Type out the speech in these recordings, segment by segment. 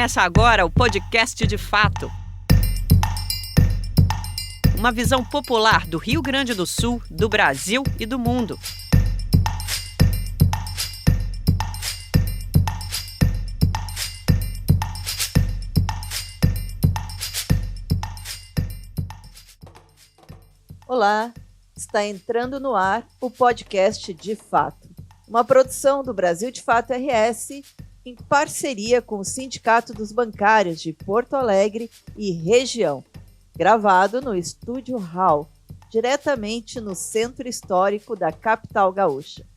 Começa agora o podcast de fato. Uma visão popular do Rio Grande do Sul, do Brasil e do mundo. Olá, está entrando no ar o podcast De Fato, uma produção do Brasil de Fato RS em parceria com o Sindicato dos Bancários de Porto Alegre e região, gravado no Estúdio Hall, diretamente no Centro Histórico da capital gaúcha.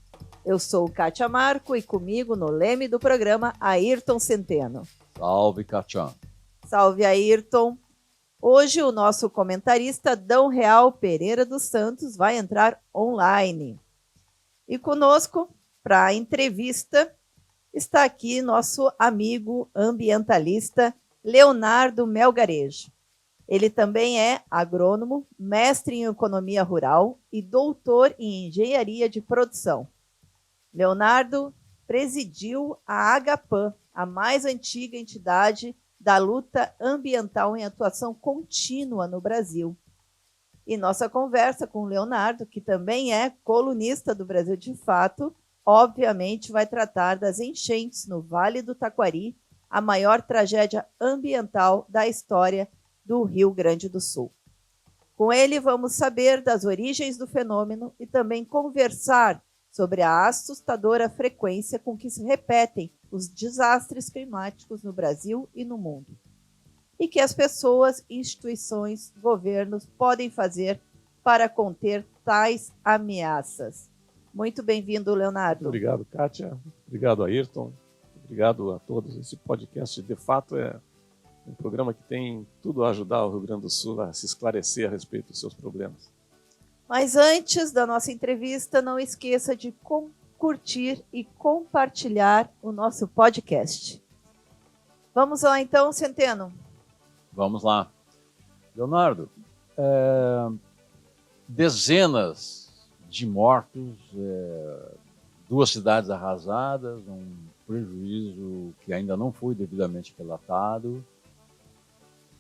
Eu sou Kátia Marco e comigo no leme do programa Ayrton Centeno. Salve, Kátia. Salve, Ayrton. Hoje o nosso comentarista Dão Real Pereira dos Santos vai entrar online. E conosco, para a entrevista, está aqui nosso amigo ambientalista Leonardo Melgarejo. Ele também é agrônomo, mestre em economia rural e doutor em engenharia de produção. Leonardo presidiu a Agapan, a mais antiga entidade da luta ambiental em atuação contínua no Brasil. E nossa conversa com o Leonardo, que também é colunista do Brasil de Fato, obviamente vai tratar das enchentes no Vale do Taquari, a maior tragédia ambiental da história do Rio Grande do Sul. Com ele vamos saber das origens do fenômeno e também conversar sobre a assustadora frequência com que se repetem os desastres climáticos no Brasil e no mundo, e que as pessoas, instituições, governos podem fazer para conter tais ameaças. Muito bem-vindo, Leonardo. Obrigado, Kátia. Obrigado, Ayrton. Obrigado a todos. Esse podcast, de fato, é um programa que tem tudo a ajudar o Rio Grande do Sul a se esclarecer a respeito dos seus problemas. Mas antes da nossa entrevista, não esqueça de curtir e compartilhar o nosso podcast. Vamos lá então, Centeno. Vamos lá. Leonardo, dezenas de mortos, 2 cidades arrasadas, um prejuízo que ainda não foi devidamente relatado.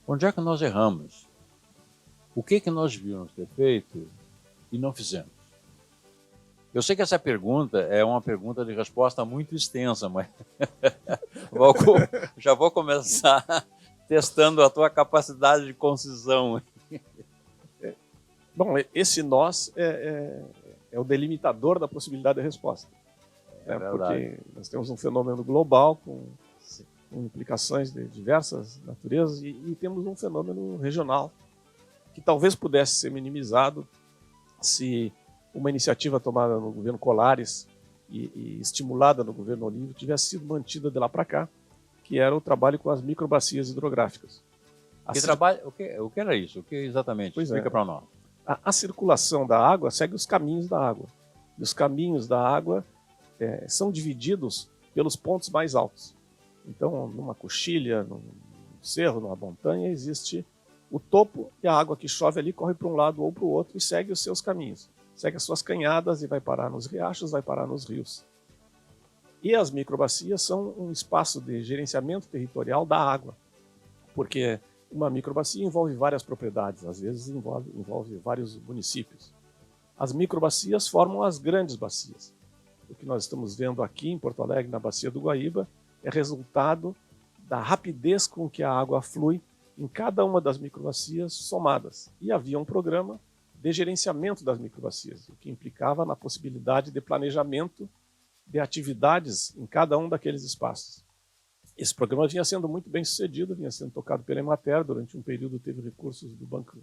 Onde é que nós erramos? O que nós devíamos ter feito e não fizemos? Eu sei que essa pergunta é uma pergunta de resposta muito extensa, mas já vou começar testando a tua capacidade de concisão. Bom, esse nós é o delimitador da possibilidade de resposta. Porque nós temos um fenômeno global com implicações de diversas naturezas e temos um fenômeno regional que talvez pudesse ser minimizado se uma iniciativa tomada no governo Colares e estimulada no governo Olívio tivesse sido mantida de lá para cá, que era o trabalho com as microbacias hidrográficas. O que era isso? O que exatamente? Explica para nós. A circulação da água segue os caminhos da água. E os caminhos da água são divididos pelos pontos mais altos. Então, numa coxilha, num cerro, numa montanha, existe o topo e a água que chove ali corre para um lado ou para o outro e segue os seus caminhos. Segue as suas canhadas e vai parar nos riachos, vai parar nos rios. E as microbacias são um espaço de gerenciamento territorial da água, porque uma microbacia envolve várias propriedades, às vezes envolve vários municípios. As microbacias formam as grandes bacias. O que nós estamos vendo aqui em Porto Alegre, na Bacia do Guaíba, é resultado da rapidez com que a água flui em cada uma das microbacias somadas. E havia um programa de gerenciamento das microbacias, o que implicava na possibilidade de planejamento de atividades em cada um daqueles espaços. Esse programa vinha sendo muito bem sucedido, vinha sendo tocado pela Emater, durante um período teve recursos do Banco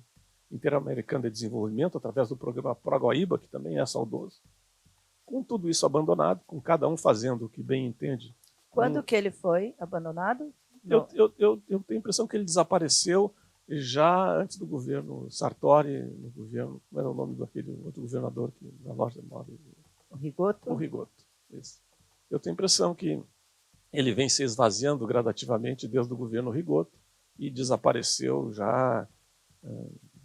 Interamericano de Desenvolvimento, através do programa Proguaíba, que também é saudoso. Com tudo isso abandonado, com cada um fazendo o que bem entende. Quando que ele foi abandonado? Eu tenho a impressão que ele desapareceu já antes do governo Sartori, no governo, como era o nome daquele outro governador que na loja de móveis? O Rigoto? O Rigoto, isso. Eu tenho a impressão que ele vem se esvaziando gradativamente desde o governo Rigoto e desapareceu já.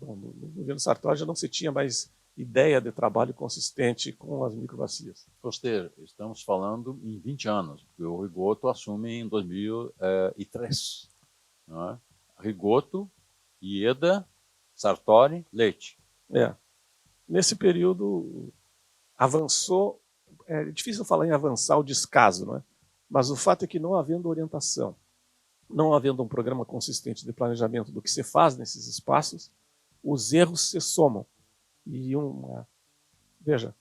No governo Sartori já não se tinha mais ideia de trabalho consistente com as microbacias. Foster, estamos falando em 20 anos, porque o Rigoto assume em 2003. Não é? Rigoto, Ieda, Sartori, Leite. Nesse período avançou, é difícil falar em avançar o descaso, não é? Mas o fato é que não havendo orientação, não havendo um programa consistente de planejamento do que se faz nesses espaços, os erros se somam. E veja,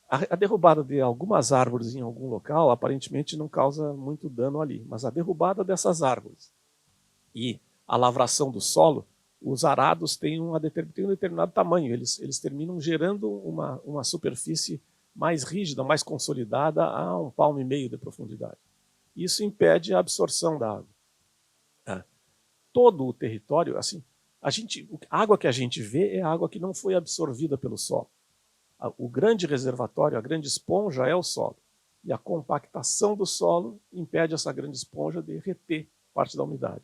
a derrubada de algumas árvores em algum local aparentemente não causa muito dano ali, mas a derrubada dessas árvores e a lavração do solo, os arados têm um determinado tamanho, eles terminam gerando uma superfície mais rígida, mais consolidada a 1,5 palmo de profundidade. Isso impede a absorção da água. Todo o território, assim, a água que a gente vê é a água que não foi absorvida pelo solo. O grande reservatório, a grande esponja é o solo. E a compactação do solo impede essa grande esponja de reter parte da umidade.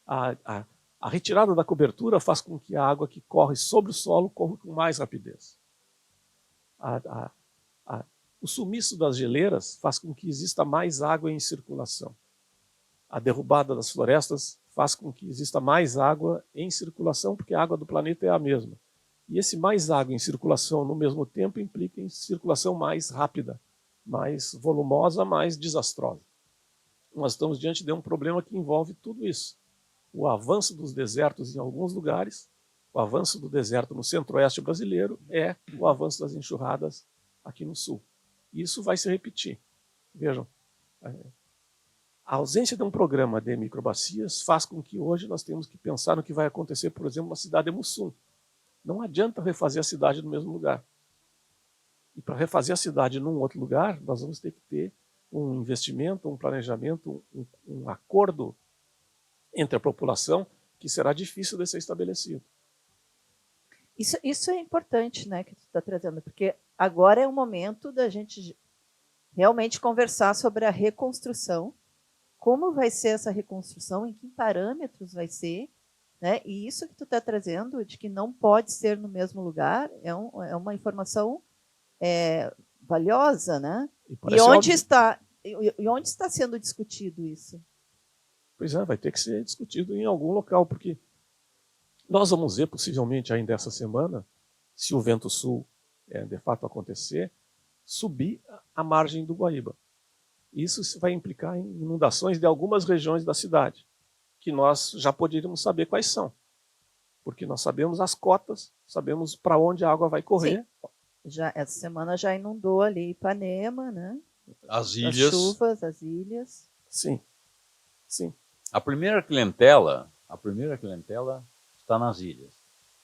A retirada da cobertura faz com que a água que corre sobre o solo corra com mais rapidez. O sumiço das geleiras faz com que exista mais água em circulação. A derrubada das florestas faz com que exista mais água em circulação, porque a água do planeta é a mesma. E esse mais água em circulação no mesmo tempo implica em circulação mais rápida, mais volumosa, mais desastrosa. Nós estamos diante de um problema que envolve tudo isso. O avanço dos desertos em alguns lugares, o avanço do deserto no centro-oeste brasileiro é o avanço das enxurradas aqui no sul. Isso vai se repetir. Vejam, a ausência de um programa de microbacias faz com que hoje nós tenhamos que pensar no que vai acontecer, por exemplo, na cidade de Mussum. Não adianta refazer a cidade no mesmo lugar. E para refazer a cidade num outro lugar, nós vamos ter que ter um investimento, um planejamento, um acordo entre a população que será difícil de ser estabelecido. Isso é importante, né, que tu está trazendo, porque agora é o momento da gente realmente conversar sobre a reconstrução, como vai ser essa reconstrução, em que parâmetros vai ser, né? E isso que tu está trazendo, de que não pode ser no mesmo lugar, é uma informação valiosa, né? E onde está sendo discutido isso? Pois é, vai ter que ser discutido em algum local, porque nós vamos ver, possivelmente ainda essa semana, se o vento sul de fato acontecer, subir a margem do Guaíba. Isso vai implicar em inundações de algumas regiões da cidade, que nós já poderíamos saber quais são. Porque nós sabemos as cotas, sabemos para onde a água vai correr. Sim. Essa semana já inundou ali Ipanema, né? As ilhas. As chuvas, as ilhas. Sim, sim. A primeira clientela está nas ilhas.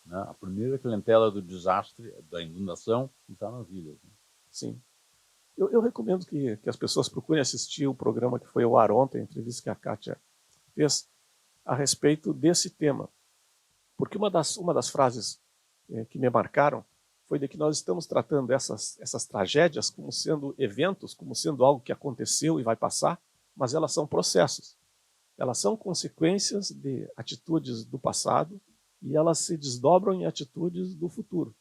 Né? A primeira clientela do desastre, da inundação, está nas ilhas. Né? Sim. Eu recomendo que as pessoas procurem assistir o programa que foi ao ar ontem, a entrevista que a Kátia fez, a respeito desse tema. Porque uma das frases que me marcaram foi de que nós estamos tratando essas tragédias como sendo eventos, como sendo algo que aconteceu e vai passar, mas elas são processos. Elas são consequências de atitudes do passado e elas se desdobram em atitudes do futuro.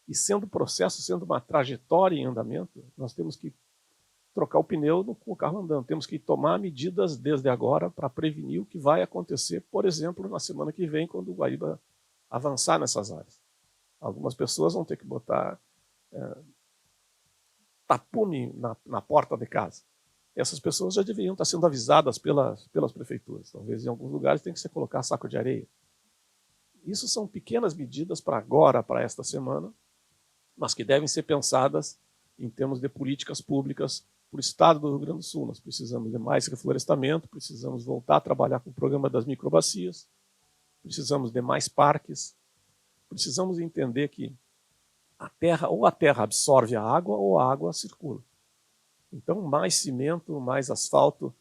E sendo processo, sendo uma trajetória em andamento, nós temos que trocar o pneu com o carro andando. Temos que tomar medidas desde agora para prevenir o que vai acontecer, por exemplo, na semana que vem, quando o Guaíba avançar nessas áreas. Algumas pessoas vão ter que botar tapume na porta de casa. Essas pessoas já deveriam estar sendo avisadas pelas prefeituras. Talvez em alguns lugares tenha que se colocar saco de areia. Isso são pequenas medidas para agora, para esta semana, mas que devem ser pensadas em termos de políticas públicas para o estado do Rio Grande do Sul. Nós precisamos de mais reflorestamento, precisamos voltar a trabalhar com o programa das microbacias, precisamos de mais parques, precisamos entender que a terra absorve a água ou a água circula. Então, mais cimento, mais asfalto,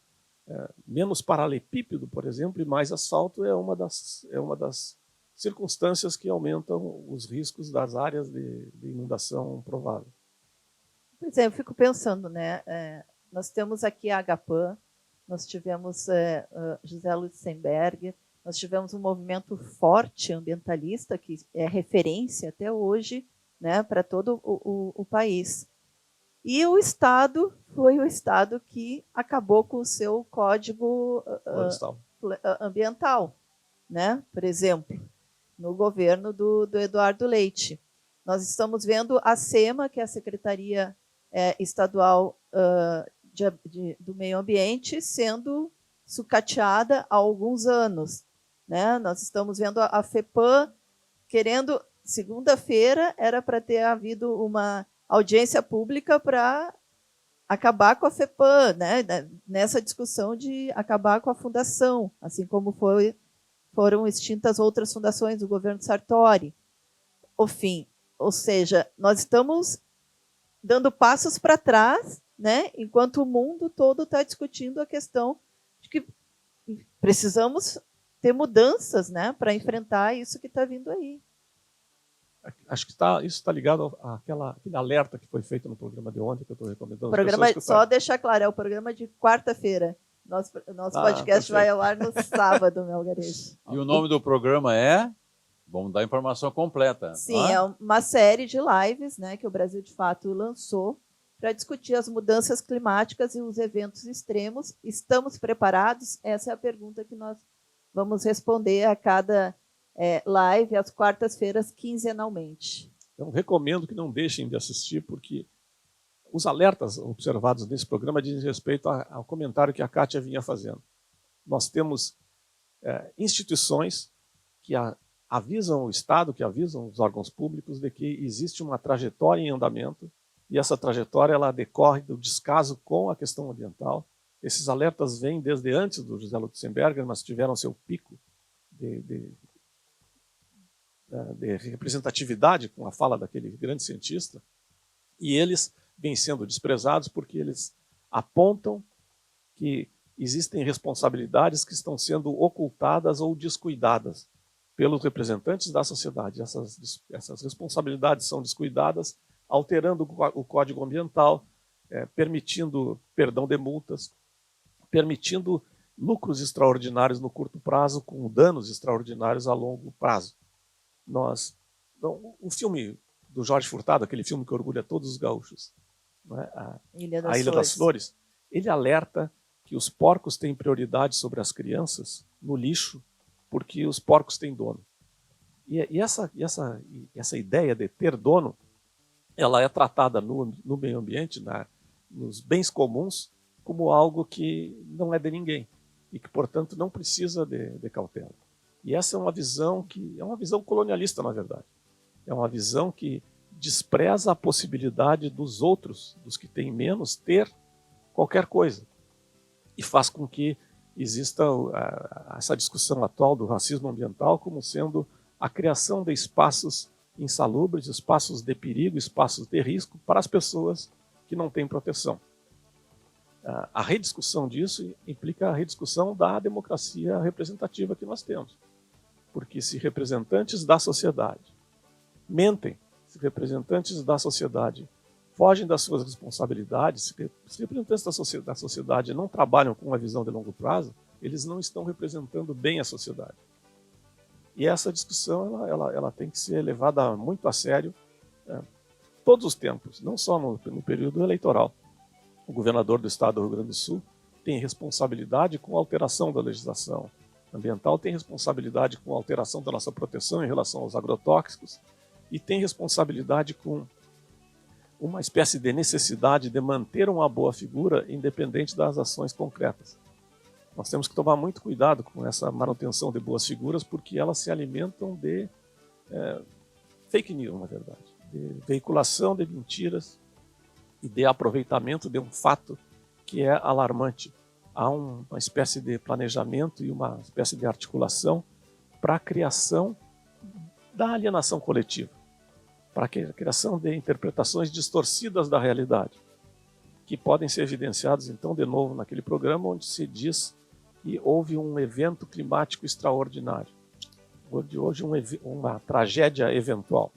menos paralelepípedo, por exemplo, e mais asfalto é uma das circunstâncias que aumentam os riscos das áreas de inundação provável. Pois é, eu fico pensando, né? Nós temos aqui a Agapan, nós tivemos José Lutzenberger, Nós tivemos um movimento forte ambientalista, que é referência até hoje, né, para todo o país. E o Estado foi o Estado que acabou com o seu código ambiental, né? Por exemplo, no governo do Eduardo Leite. Nós estamos vendo a SEMA, que é a Secretaria Estadual do Meio Ambiente, sendo sucateada há alguns anos, né? Nós estamos vendo a FEPAM querendo... Segunda-feira era para ter havido uma audiência pública para acabar com a FEPAM, né? Nessa discussão de acabar com a fundação, assim como foram extintas outras fundações do governo Sartori. Ou seja, nós estamos dando passos para trás, né? Enquanto o mundo todo está discutindo a questão de que precisamos ter mudanças, né, para enfrentar isso que está vindo aí. Acho que isso está ligado àquele alerta que foi feito no programa de ontem, que eu estou recomendando. Só deixar claro, é o programa de quarta-feira. Nosso podcast perfeito. Vai ao ar no sábado, Melgarejo. E o nome do programa é? Vamos dar a informação completa. Sim, é uma série de lives, né, que o Brasil, de fato, lançou para discutir as mudanças climáticas e os eventos extremos. Estamos preparados? Essa é a pergunta que nós vamos responder a cada live, às quartas-feiras, quinzenalmente. Então, recomendo que não deixem de assistir, porque os alertas observados nesse programa dizem respeito ao comentário que a Kátia vinha fazendo. Nós temos instituições que avisam o Estado, que avisam os órgãos públicos de que existe uma trajetória em andamento, e essa trajetória ela decorre do descaso com a questão ambiental. Esses alertas vêm desde antes do José Lutzenberger, mas tiveram seu pico de representatividade com a fala daquele grande cientista, e eles vêm sendo desprezados porque eles apontam que existem responsabilidades que estão sendo ocultadas ou descuidadas pelos representantes da sociedade. Essas responsabilidades são descuidadas, alterando o Código Ambiental, permitindo perdão de multas, permitindo lucros extraordinários no curto prazo com danos extraordinários a longo prazo. O filme do Jorge Furtado, aquele filme que orgulha todos os gaúchos, né? A Ilha das Flores, ele alerta que os porcos têm prioridade sobre as crianças no lixo porque os porcos têm dono. E essa ideia de ter dono, ela é tratada no meio ambiente, nos bens comuns, como algo que não é de ninguém e que, portanto, não precisa de cautela. E essa é uma visão colonialista, na verdade. É uma visão que despreza a possibilidade dos outros, dos que têm menos, ter qualquer coisa. E faz com que exista essa discussão atual do racismo ambiental como sendo a criação de espaços insalubres, espaços de perigo, espaços de risco para as pessoas que não têm proteção. A rediscussão disso implica a rediscussão da democracia representativa que nós temos. Porque se representantes da sociedade mentem, se representantes da sociedade fogem das suas responsabilidades, se representantes da sociedade não trabalham com uma visão de longo prazo, eles não estão representando bem a sociedade. E essa discussão ela tem que ser levada muito a sério todos os tempos, não só no período eleitoral. O governador do estado do Rio Grande do Sul tem responsabilidade com a alteração da legislação ambiental, tem responsabilidade com a alteração da nossa proteção em relação aos agrotóxicos e tem responsabilidade com uma espécie de necessidade de manter uma boa figura independente das ações concretas. Nós temos que tomar muito cuidado com essa manutenção de boas figuras porque elas se alimentam de fake news, na verdade, de veiculação de mentiras e de aproveitamento de um fato que é alarmante. Há uma espécie de planejamento e uma espécie de articulação para a criação da alienação coletiva, para a criação de interpretações distorcidas da realidade, que podem ser evidenciadas, então, de novo, naquele programa onde se diz que houve um evento climático extraordinário, hoje uma tragédia eventual.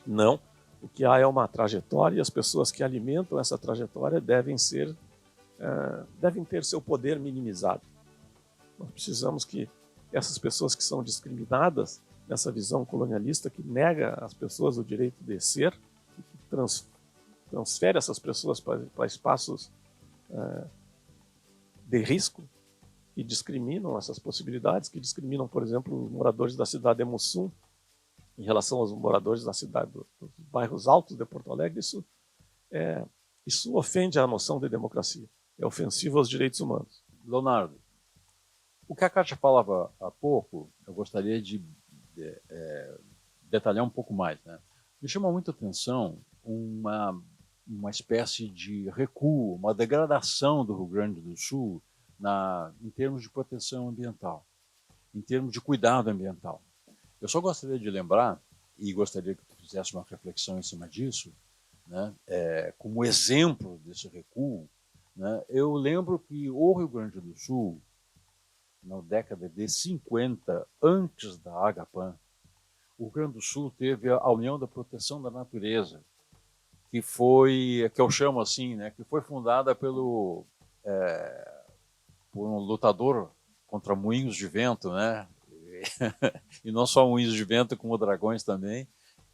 Não, o que há é uma trajetória e as pessoas que alimentam essa trajetória devem ter seu poder minimizado. Nós precisamos que essas pessoas que são discriminadas nessa visão colonialista que nega às pessoas o direito de ser, e que transfere essas pessoas para espaços de risco, que discriminam essas possibilidades, que discriminam, por exemplo, os moradores da cidade de Mussum em relação aos moradores da cidade dos bairros altos de Porto Alegre. Isso ofende a noção de democracia, é ofensivo aos direitos humanos. Leonardo, o que a Kátia falava há pouco, eu gostaria de detalhar um pouco mais, né? Me chama muita atenção uma espécie de recuo, uma degradação do Rio Grande do Sul em termos de proteção ambiental, em termos de cuidado ambiental. Eu só gostaria de lembrar, e gostaria que tu fizesse uma reflexão em cima disso, né, como exemplo desse recuo, né, eu lembro que o Rio Grande do Sul, na década de 50, antes da Agapan, o Rio Grande do Sul teve a União da Proteção da Natureza, que eu chamo assim, né, que foi fundada por um lutador contra moinhos de vento, né, e não só moinhos de vento, como dragões também,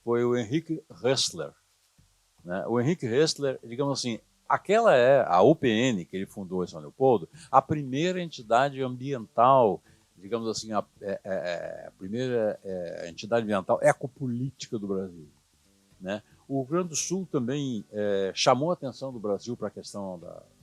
foi o Henrique Hessler. Né? O Henrique Hessler, digamos assim, aquela é a UPN que ele fundou em São Leopoldo, a primeira entidade ambiental, digamos assim, a primeira entidade ambiental ecopolítica do Brasil. Né? O Rio Grande do Sul também chamou a atenção do Brasil para a questão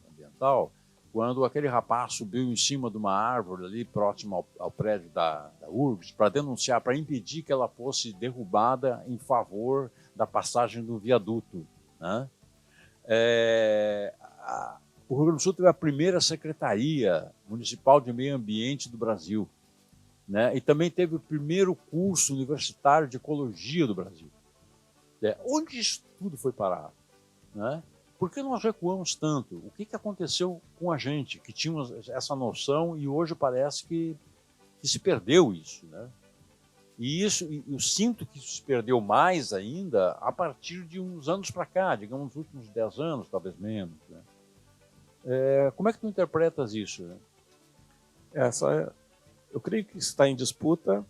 ambiental, quando aquele rapaz subiu em cima de uma árvore ali próximo ao prédio da URGS para denunciar, para impedir que ela fosse derrubada em favor da passagem do viaduto. Né? O Rio Grande do Sul teve a primeira Secretaria Municipal de Meio Ambiente do Brasil, né? E também teve o primeiro curso universitário de Ecologia do Brasil. Onde isso tudo foi parar? Né? Por que nós recuamos tanto? O que aconteceu com a gente, que tínhamos essa noção e hoje parece que se perdeu isso, né? E eu sinto que isso se perdeu mais ainda a partir de uns anos para cá, digamos, nos últimos 10 anos, talvez menos. Né? Como é que tu interpretas isso? Né? Eu creio que está em disputa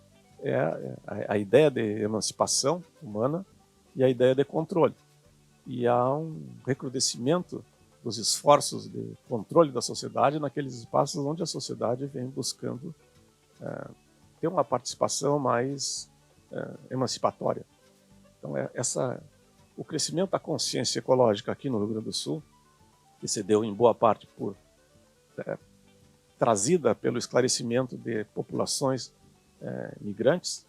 a ideia de emancipação humana e a ideia de controle. E há um recrudescimento dos esforços de controle da sociedade naqueles espaços onde a sociedade vem buscando ter uma participação mais emancipatória. Então, o crescimento da consciência ecológica aqui no Rio Grande do Sul, que se deu em boa parte trazida pelo esclarecimento de populações migrantes,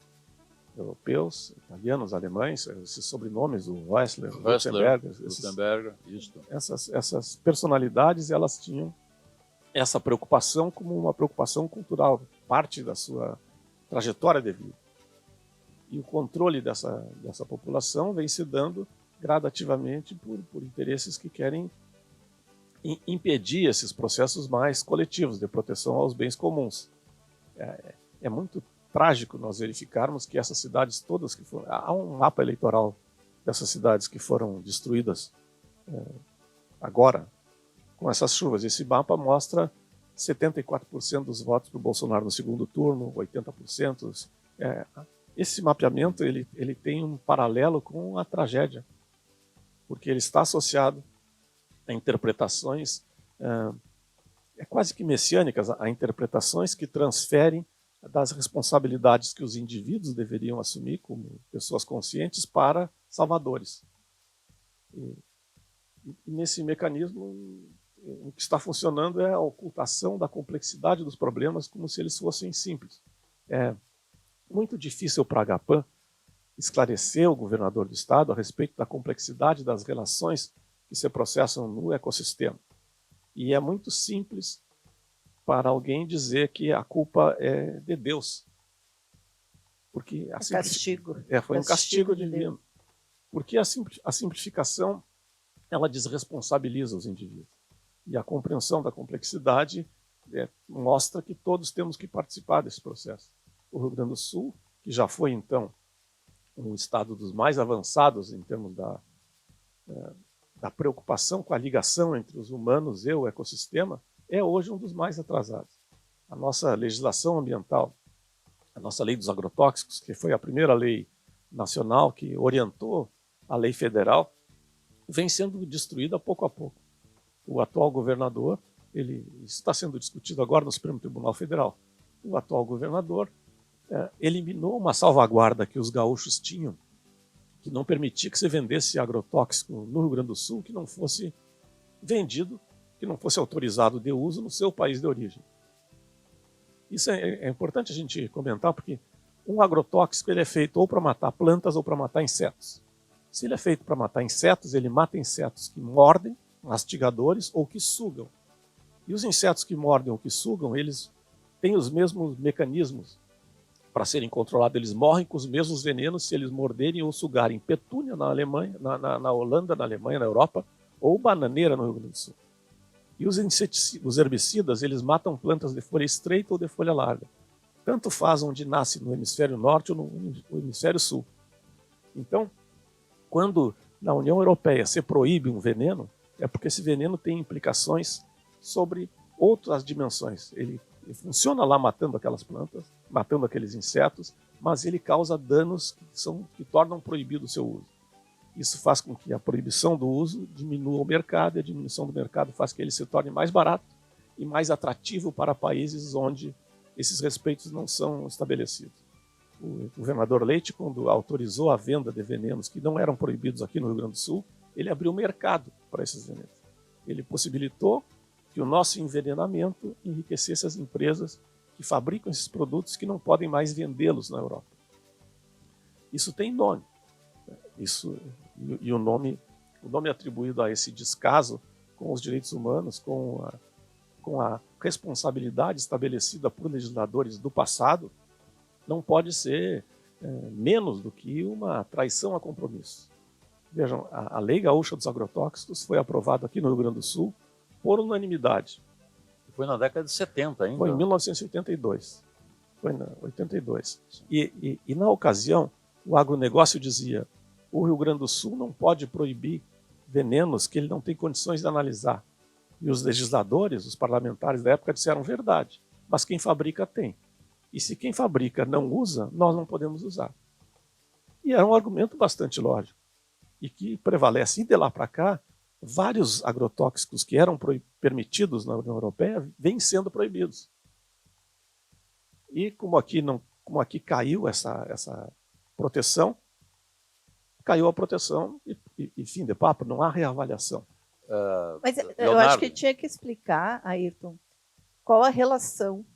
europeus, italianos, alemães, esses sobrenomes, o Hessler, Gutenberger, essas personalidades, elas tinham essa preocupação como uma preocupação cultural, parte da sua trajetória de vida. E o controle dessa população vem se dando gradativamente por interesses que querem impedir esses processos mais coletivos de proteção aos bens comuns. É muito trágico nós verificarmos que essas cidades todas que foram... Há um mapa eleitoral dessas cidades que foram destruídas agora com essas chuvas. Esse mapa mostra 74% dos votos para o Bolsonaro no segundo turno, 80%. Esse mapeamento ele tem um paralelo com a tragédia, porque ele está associado a interpretações quase que messiânicas, a interpretações que transferem das responsabilidades que os indivíduos deveriam assumir como pessoas conscientes para salvadores. E nesse mecanismo, o que está funcionando é a ocultação da complexidade dos problemas como se eles fossem simples. É muito difícil para a Agapan esclarecer o governador do estado a respeito da complexidade das relações que se processam no ecossistema. E é muito simples para alguém dizer que a culpa é de Deus. Porque castigo. Foi um castigo divino. Porque a simplificação ela desresponsabiliza os indivíduos. E a compreensão da complexidade mostra que todos temos que participar desse processo. O Rio Grande do Sul, que já foi, então, um estado dos mais avançados em termos da preocupação com a ligação entre os humanos e o ecossistema, é hoje um dos mais atrasados. A nossa legislação ambiental a nossa lei dos agrotóxicos, que foi a primeira lei nacional que orientou a lei federal, vem sendo destruída pouco a pouco. O atual governador, isso está sendo discutido agora no Supremo Tribunal Federal, o atual governador eliminou uma salvaguarda que os gaúchos tinham, que não permitia que se vendesse agrotóxico no Rio Grande do Sul que não fosse vendido, que não fosse autorizado de uso no seu país de origem. Isso é importante a gente comentar, porque um agrotóxico ele é feito ou para matar plantas ou para matar insetos. Se ele é feito para matar insetos, ele mata insetos que mordem, mastigadores ou que sugam. E os insetos que mordem ou que sugam, eles têm os mesmos mecanismos para serem controlados. Eles morrem com os mesmos venenos se eles morderem ou sugarem petúnia na Alemanha, na Holanda, na Alemanha, na Europa, ou bananeira no Rio Grande do Sul. E os herbicidas, eles matam plantas de folha estreita ou de folha larga. Tanto faz onde nasce no hemisfério norte ou no hemisfério sul. Então, quando na União Europeia se proíbe um veneno, é porque esse veneno tem implicações sobre outras dimensões. Ele funciona lá matando aquelas plantas, matando aqueles insetos, mas ele causa danos que tornam proibido o seu uso. Isso faz com que a proibição do uso diminua o mercado, e a diminuição do mercado faz que ele se torne mais barato e mais atrativo para países onde esses respeitos não são estabelecidos. O governador Leite, quando autorizou a venda de venenos que não eram proibidos aqui no Rio Grande do Sul, ele abriu mercado para esses venenos. Ele possibilitou que o nosso envenenamento enriquecesse as empresas que fabricam esses produtos que não podem mais vendê-los na Europa. Isso tem nome. E o nome atribuído a esse descaso com os direitos humanos, com a responsabilidade estabelecida por legisladores do passado, não pode ser menos do que uma traição a compromisso. Vejam, a Lei Gaúcha dos Agrotóxicos foi aprovada aqui no Rio Grande do Sul por unanimidade. Foi na década de 70 ainda? Foi em 1982. Foi em 82. E na ocasião, o agronegócio dizia: o Rio Grande do Sul não pode proibir venenos que ele não tem condições de analisar. E os legisladores, os parlamentares da época disseram verdade, mas quem fabrica tem. E se quem fabrica não usa, nós não podemos usar. E era um argumento bastante lógico e que prevalece. E de lá para cá, vários agrotóxicos que eram permitidos na União Europeia vêm sendo proibidos. E como aqui caiu essa proteção, caiu a proteção e fim de papo, não há reavaliação. Mas Leonardo, eu acho que tinha que explicar, Ayrton, qual a relação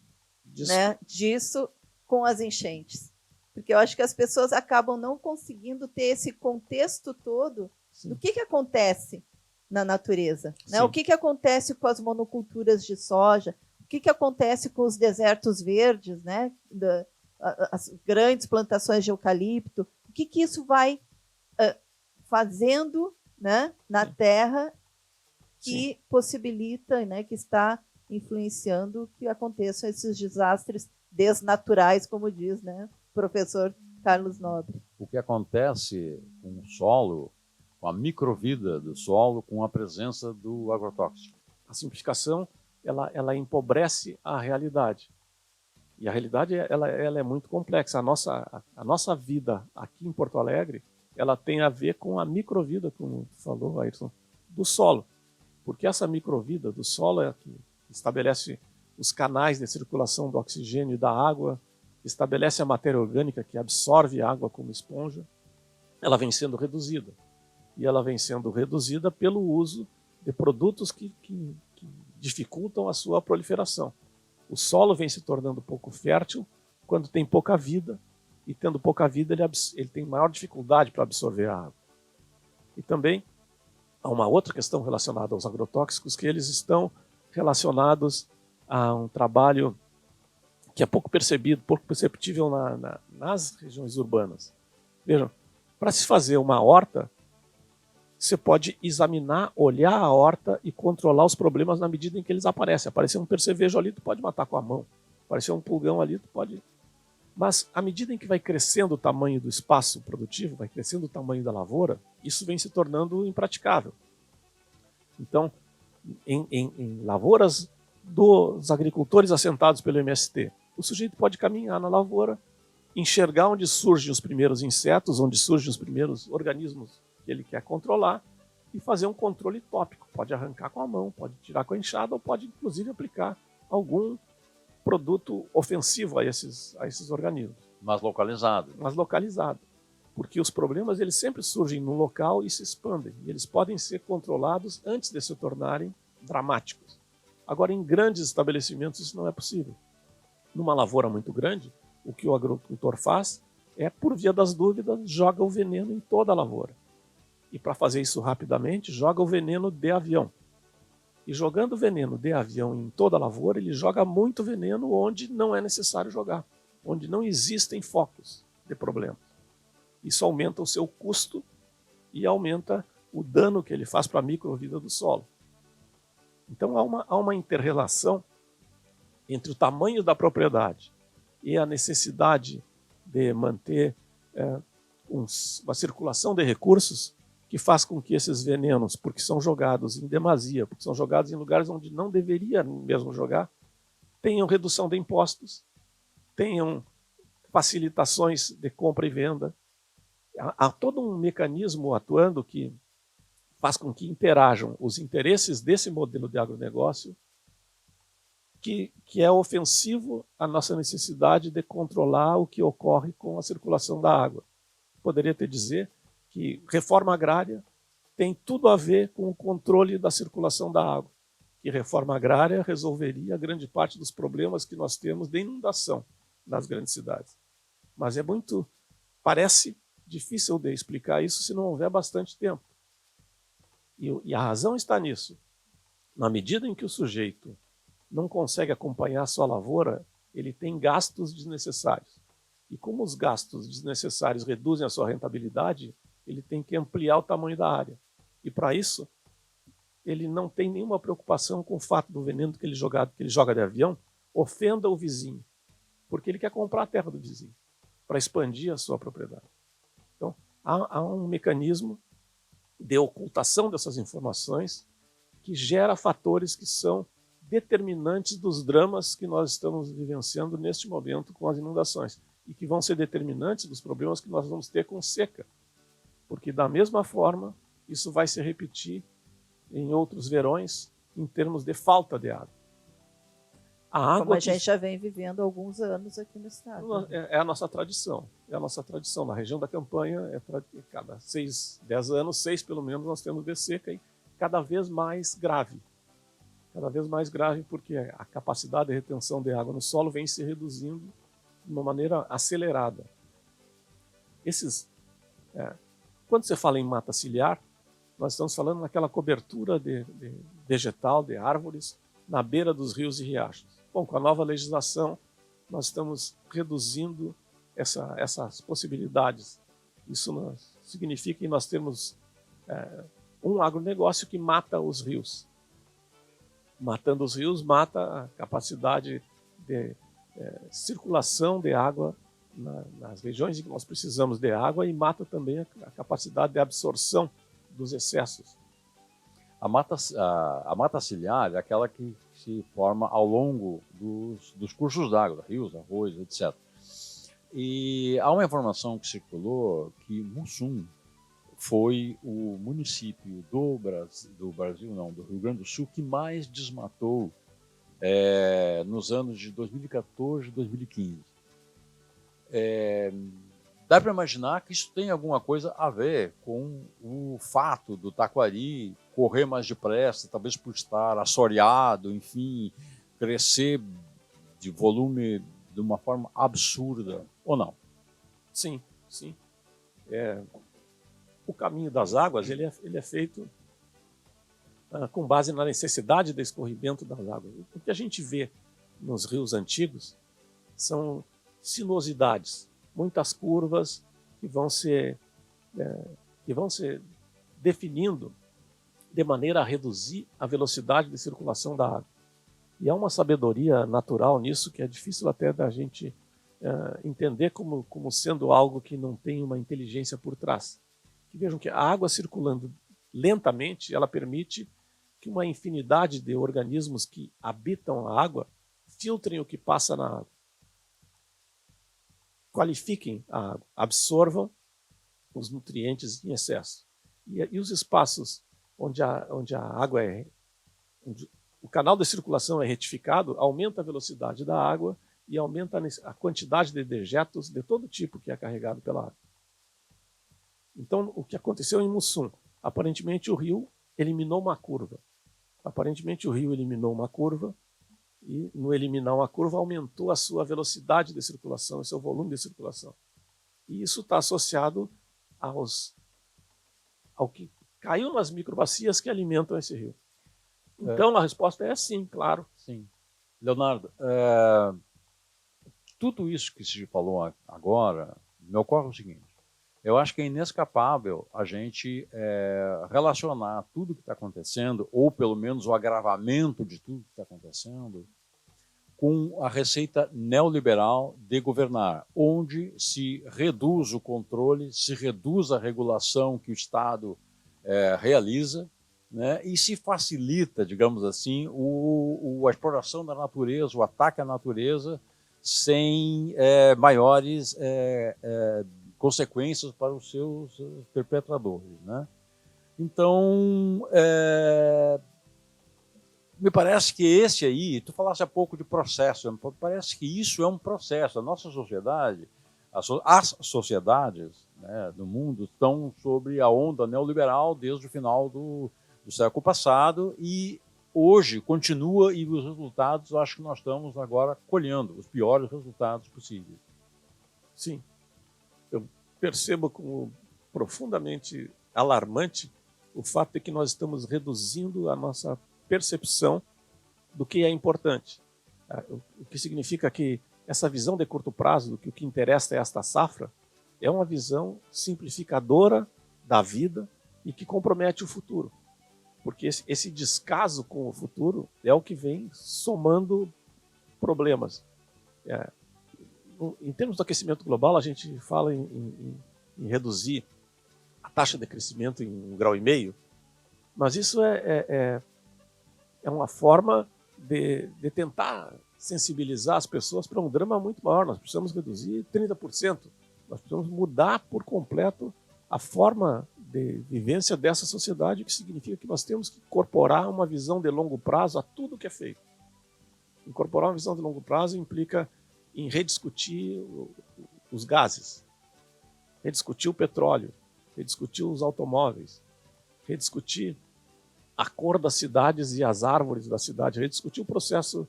disso com as enchentes. Porque eu acho que as pessoas acabam não conseguindo ter esse contexto todo do que acontece na natureza. Né? O que acontece com as monoculturas de soja, o que acontece com os desertos verdes, né? As grandes plantações de eucalipto, o que isso vai fazendo, né, na terra que possibilita, né, que está influenciando que aconteçam esses desastres desnaturais, como diz, né, o professor Carlos Nobre. O que acontece com o solo, com a microvida do solo, com a presença do agrotóxico? A simplificação, ela empobrece a realidade. E a realidade ela é muito complexa. A nossa vida aqui em Porto Alegre, ela tem a ver com a microvida, como falou, Ayrton, do solo. Porque essa microvida do solo é a que estabelece os canais de circulação do oxigênio e da água, estabelece a matéria orgânica que absorve a água como esponja. Ela vem sendo reduzida. E ela vem sendo reduzida pelo uso de produtos que dificultam a sua proliferação. O solo vem se tornando pouco fértil quando tem pouca vida, e tendo pouca vida ele tem maior dificuldade para absorver a água. E também há uma outra questão relacionada aos agrotóxicos, que eles estão relacionados a um trabalho que é pouco perceptível nas regiões urbanas. Vejam, para se fazer uma horta, você pode examinar, olhar a horta e controlar os problemas na medida em que eles aparecem. Apareceu um percevejo ali, tu pode matar com a mão. Apareceu um pulgão ali, tu pode... Mas, à medida em que vai crescendo o tamanho do espaço produtivo, vai crescendo o tamanho da lavoura, isso vem se tornando impraticável. Então, em lavouras dos agricultores assentados pelo MST, o sujeito pode caminhar na lavoura enxergar onde surgem os primeiros insetos, onde surgem os primeiros organismos que ele quer controlar e fazer um controle tópico. Pode arrancar com a mão, pode tirar com a enxada ou pode, inclusive, aplicar algum produto ofensivo a esses organismos. Mas localizado. Mas localizado. Porque os problemas eles sempre surgem no local e se expandem. E eles podem ser controlados antes de se tornarem dramáticos. Agora, em grandes estabelecimentos, isso não é possível. Numa lavoura muito grande, o que o agricultor faz é, por via das dúvidas, joga o veneno em toda a lavoura. E para fazer isso rapidamente, joga o veneno de avião. E jogando veneno de avião em toda a lavoura, ele joga muito veneno onde não é necessário jogar, onde não existem focos de problemas. Isso aumenta o seu custo e aumenta o dano que ele faz para a microvida do solo. Então há uma inter-relação entre o tamanho da propriedade e a necessidade de manter uma circulação de recursos que faz com que esses venenos, porque são jogados em demasia, porque são jogados em lugares onde não deveria mesmo jogar, tenham redução de impostos, tenham facilitações de compra e venda. Há todo um mecanismo atuando que faz com que interajam os interesses desse modelo de agronegócio que é ofensivo à nossa necessidade de controlar o que ocorre com a circulação da água. Poderia até dizer que reforma agrária tem tudo a ver com o controle da circulação da água. E reforma agrária resolveria grande parte dos problemas que nós temos de inundação nas grandes cidades. Mas parece difícil de explicar isso se não houver bastante tempo. E a razão está nisso. Na medida em que o sujeito não consegue acompanhar a sua lavoura, ele tem gastos desnecessários. E como os gastos desnecessários reduzem a sua rentabilidade, ele tem que ampliar o tamanho da área. E para isso, ele não tem nenhuma preocupação com o fato do veneno que ele joga de avião ofenda o vizinho, porque ele quer comprar a terra do vizinho para expandir a sua propriedade. Então, há um mecanismo de ocultação dessas informações que gera fatores que são determinantes dos dramas que nós estamos vivenciando neste momento com as inundações e que vão ser determinantes dos problemas que nós vamos ter com seca. Porque, da mesma forma, isso vai se repetir em outros verões em termos de falta de água. Como a gente já vem vivendo há alguns anos aqui no estado. É a nossa tradição. É a nossa tradição. Na região da Campanha, cada 10 anos, 6 pelo menos, nós temos de seca e cada vez mais grave. Cada vez mais grave porque a capacidade de retenção de água no solo vem se reduzindo de uma maneira acelerada. Quando você fala em mata ciliar, nós estamos falando naquela cobertura de vegetal, de árvores, na beira dos rios e riachos. Bom, com a nova legislação, nós estamos reduzindo essas possibilidades. Isso significa que nós temos um agronegócio que mata os rios. Matando os rios, mata a capacidade de circulação de água nas regiões em que nós precisamos de água e mata também a capacidade de absorção dos excessos. A mata ciliar é aquela que se forma ao longo dos cursos d'água, rios, arroios, etc. E há uma informação que circulou que Mussum foi o município do Rio Grande do Sul, que mais desmatou nos anos de 2014 e 2015. Dá para imaginar que isso tem alguma coisa a ver com o fato do taquari correr mais depressa, talvez por estar assoreado, enfim, crescer de volume de uma forma absurda, ou não? Sim, sim. O caminho das águas ele é feito com base na necessidade de escorrimento das águas. O que a gente vê nos rios antigos são sinuosidades, muitas curvas que vão se definindo de maneira a reduzir a velocidade de circulação da água. E há uma sabedoria natural nisso que é difícil até da gente entender como sendo algo que não tem uma inteligência por trás. Que vejam que a água circulando lentamente, ela permite que uma infinidade de organismos que habitam a água filtrem o que passa na água. qualifiquem a água, absorvam os nutrientes em excesso. E os espaços onde a água onde o canal de circulação é retificado, aumenta a velocidade da água e aumenta a quantidade de dejetos de todo tipo que é carregado pela água. Então, o que aconteceu em Mussum? Aparentemente, o rio eliminou uma curva. E, no eliminar uma curva, aumentou a sua velocidade de circulação, o seu volume de circulação. E isso está associado ao que caiu nas microbacias que alimentam esse rio. Então, a resposta é sim, claro. Sim. Leonardo, tudo isso que se falou agora, me ocorre o seguinte: eu acho que é inescapável a gente relacionar tudo que está acontecendo, ou pelo menos o agravamento de tudo que está acontecendo, com a receita neoliberal de governar, onde se reduz o controle, se reduz a regulação que o Estado realiza, né, e se facilita, digamos assim, a exploração da natureza, o ataque à natureza, sem maiores consequências para os seus perpetradores, né? Então, me parece que esse aí, tu falaste há pouco de processo, parece que isso é um processo. A nossa sociedade, as sociedades, né, do mundo estão sobre a onda neoliberal desde o final do século passado e hoje continua, e os resultados, acho que nós estamos agora colhendo os piores resultados possíveis. Sim. Eu percebo como profundamente alarmante o fato de que nós estamos reduzindo a nossa percepção do que é importante. O que significa que essa visão de curto prazo, do que o que interessa é esta safra, é uma visão simplificadora da vida e que compromete o futuro. Porque esse descaso com o futuro é o que vem somando problemas. Em termos do aquecimento global, a gente fala em reduzir a taxa de crescimento em 1,5 graus, mas isso é uma forma de tentar sensibilizar as pessoas para um drama muito maior. Nós precisamos reduzir 30%. Nós precisamos mudar por completo a forma de vivência dessa sociedade, o que significa que nós temos que incorporar uma visão de longo prazo a tudo que é feito. Incorporar uma visão de longo prazo implica em rediscutir os gases, rediscutir o petróleo, rediscutir os automóveis, rediscutir a cor das cidades e as árvores da cidade, rediscutir o processo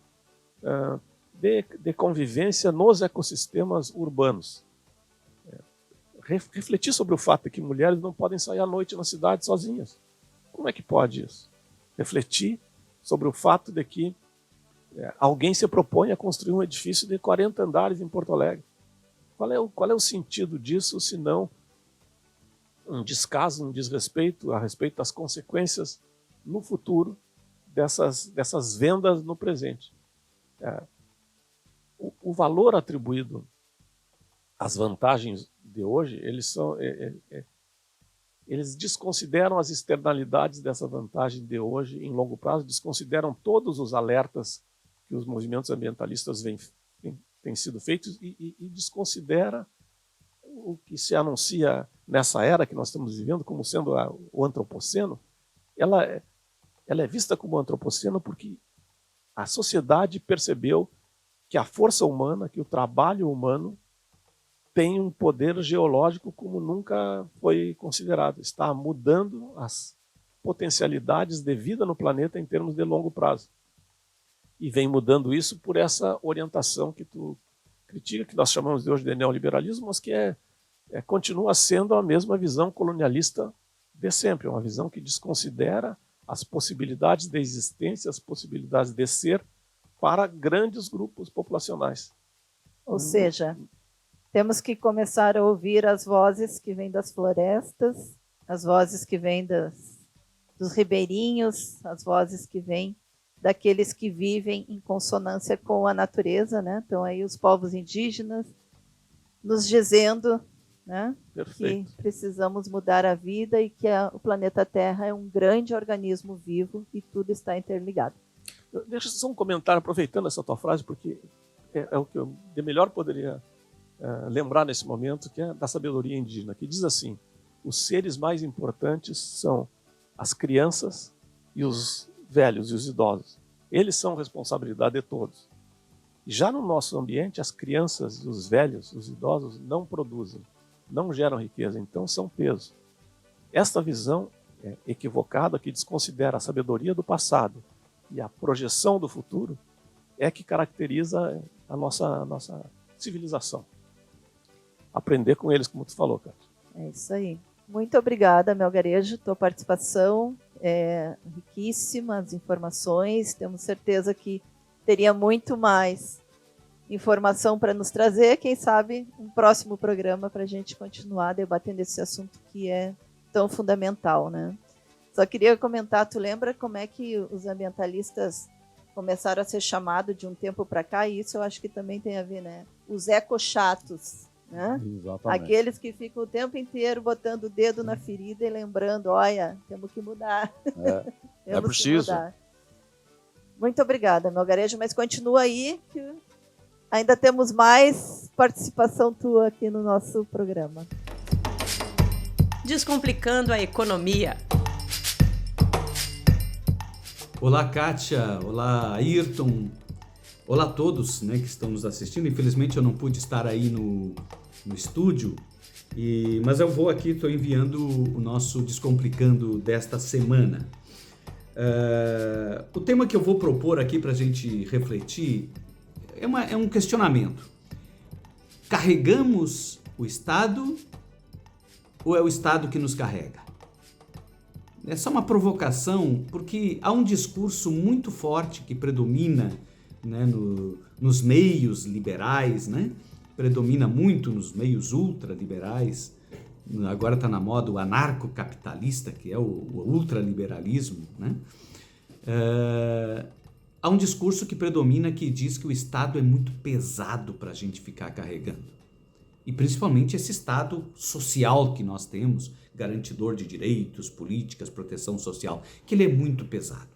de convivência nos ecossistemas urbanos. Refletir sobre o fato de que mulheres não podem sair à noite na cidade sozinhas. Como é que pode isso? Refletir sobre o fato de que alguém se propõe a construir um edifício de 40 andares em Porto Alegre. Qual é o sentido disso, se não um descaso, um desrespeito a respeito das consequências no futuro dessas vendas no presente? O valor atribuído às vantagens de hoje, eles desconsideram as externalidades dessa vantagem de hoje em longo prazo, desconsideram todos os alertas que os movimentos ambientalistas têm sido feitos e desconsidera o que se anuncia nessa era que nós estamos vivendo como sendo o antropoceno. Ela é vista como antropoceno porque a sociedade percebeu que a força humana, que o trabalho humano tem um poder geológico como nunca foi considerado. Está mudando as potencialidades de vida no planeta em termos de longo prazo. E vem mudando isso por essa orientação que tu critica, que nós chamamos de hoje de neoliberalismo, mas que continua sendo a mesma visão colonialista de sempre. É uma visão que desconsidera as possibilidades de existência, as possibilidades de ser para grandes grupos populacionais. Ou seja, temos que começar a ouvir as vozes que vêm das florestas, as vozes que vêm dos ribeirinhos, as vozes que vêm daqueles que vivem em consonância com a natureza, né? Então aí os povos indígenas nos dizendo, né, que precisamos mudar a vida e que o planeta Terra é um grande organismo vivo e tudo está interligado. Deixa só um comentário, aproveitando essa tua frase, porque é o que eu de melhor poderia lembrar nesse momento, que é da sabedoria indígena, que diz assim: os seres mais importantes são as crianças e os velhos e os idosos. Eles são responsabilidade de todos. E já no nosso ambiente, as crianças, os velhos, os idosos não produzem, não geram riqueza, então são peso. Esta visão equivocada, que desconsidera a sabedoria do passado e a projeção do futuro, é que caracteriza a nossa civilização. Aprender com eles, como tu falou, Cátia. É isso aí. Muito obrigada, Melgarejo. Tua participação é riquíssima, as informações. Temos certeza que teria muito mais informação para nos trazer. Quem sabe um próximo programa para a gente continuar debatendo esse assunto que é tão fundamental, né? Só queria comentar, tu lembra como é que os ambientalistas começaram a ser chamados de um tempo para cá? E isso eu acho que também tem a ver, né? Os ecochatos, né? Exatamente. Aqueles que ficam o tempo inteiro botando o dedo na ferida e lembrando, olha, temos que mudar. É preciso. Muito obrigada, Melgarejo, mas continua aí, que ainda temos mais participação tua aqui no nosso programa. Descomplicando a economia. Olá, Kátia. Olá, Ayrton. Olá a todos, né, que estão nos assistindo. Infelizmente eu não pude estar aí no estúdio, mas eu vou aqui, estou enviando o nosso Descomplicando desta semana. O tema que eu vou propor aqui para a gente refletir é um questionamento. Carregamos o Estado ou é o Estado que nos carrega? É só uma provocação, porque há um discurso muito forte que predomina, né, nos meios liberais, né? Predomina muito nos meios ultraliberais. Agora está na moda o anarcocapitalista, que é o ultraliberalismo, né? Há um discurso que predomina que diz que o Estado é muito pesado para a gente ficar carregando. E principalmente esse Estado social que nós temos, garantidor de direitos, políticas, proteção social, que ele é muito pesado.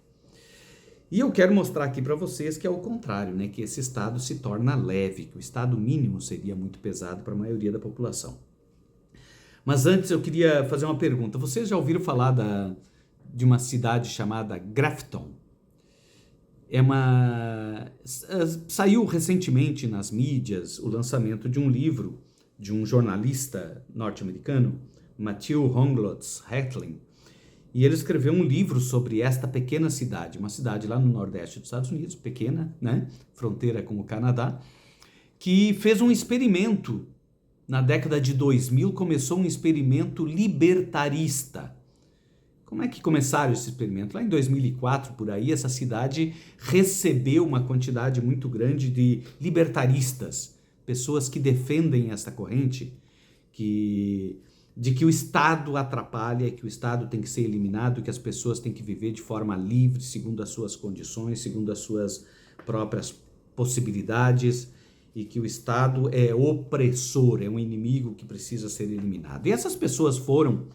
E eu quero mostrar aqui para vocês que é o contrário, né? Que esse Estado se torna leve, que o Estado mínimo seria muito pesado para a maioria da população. Mas antes eu queria fazer uma pergunta. Vocês já ouviram falar de uma cidade chamada Grafton? Saiu recentemente nas mídias o lançamento de um livro de um jornalista norte-americano, Matthew Honglotz Hetling, e ele escreveu um livro sobre esta pequena cidade, uma cidade lá no nordeste dos Estados Unidos, pequena, né, fronteira com o Canadá, que fez um experimento. Na década de 2000 começou um experimento libertarista. Como é que começaram esse experimento? Lá em 2004, por aí, essa cidade recebeu uma quantidade muito grande de libertaristas, pessoas que defendem essa corrente, de que o Estado atrapalha, que o Estado tem que ser eliminado, que as pessoas têm que viver de forma livre, segundo as suas condições, segundo as suas próprias possibilidades, e que o Estado é opressor, é um inimigo que precisa ser eliminado. E essas pessoas foram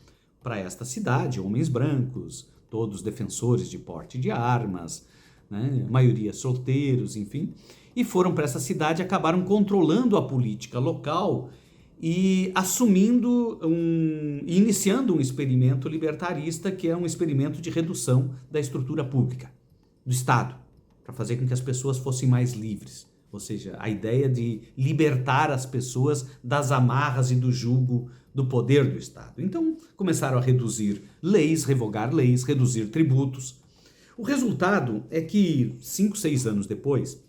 para esta cidade, homens brancos, todos defensores de porte de armas, né, maioria solteiros, enfim, e foram para essa cidade, acabaram controlando a política local e iniciando um experimento libertarista, que é um experimento de redução da estrutura pública do Estado, para fazer com que as pessoas fossem mais livres. Ou seja, a ideia de libertar as pessoas das amarras e do jugo do poder do Estado. Então, começaram a reduzir leis, revogar leis, reduzir tributos. O resultado é que, 5, 6 anos depois,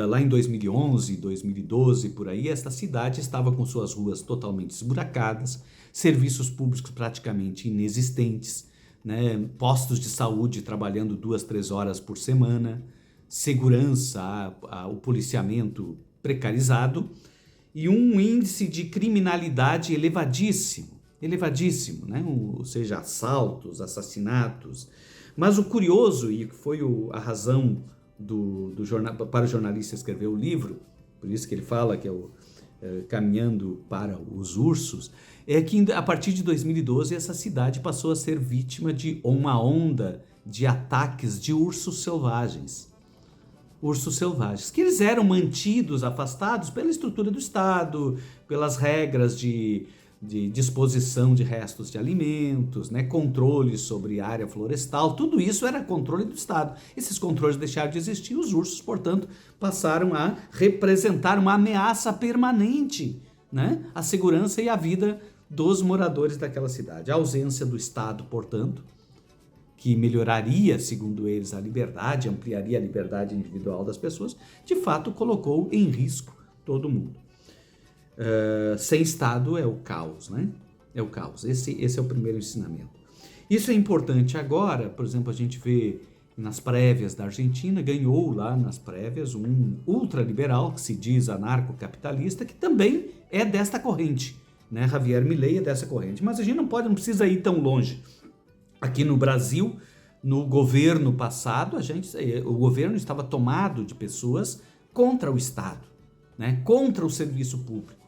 lá em 2011, 2012, por aí, esta cidade estava com suas ruas totalmente esburacadas, serviços públicos praticamente inexistentes, né? Postos de saúde trabalhando 2, 3 horas por semana, segurança, o policiamento precarizado e um índice de criminalidade elevadíssimo, né? Ou seja, assaltos, assassinatos. Mas o curioso, e que foi a razão para o jornalista escrever o livro, por isso que ele fala que é Caminhando para os Ursos, é que a partir de 2012 essa cidade passou a ser vítima de uma onda de ataques de ursos selvagens. ursos selvagens, que eles eram mantidos afastados pela estrutura do Estado, pelas regras de disposição de restos de alimentos, né, controle sobre área florestal, tudo isso era controle do Estado. Esses controles deixaram de existir, os ursos, portanto, passaram a representar uma ameaça permanente, né, à segurança e à vida dos moradores daquela cidade. A ausência do Estado, portanto, que melhoraria, segundo eles, a liberdade, ampliaria a liberdade individual das pessoas, de fato colocou em risco todo mundo. Sem Estado é o caos, né? É o caos. Esse é o primeiro ensinamento. Isso é importante agora, por exemplo, a gente vê nas prévias da Argentina, ganhou lá nas prévias um ultraliberal, que se diz anarcocapitalista, que também é desta corrente, né? Javier Milei é dessa corrente. Mas a gente não precisa ir tão longe. Aqui no Brasil, no governo passado, o governo estava tomado de pessoas contra o Estado, né? Contra o serviço público.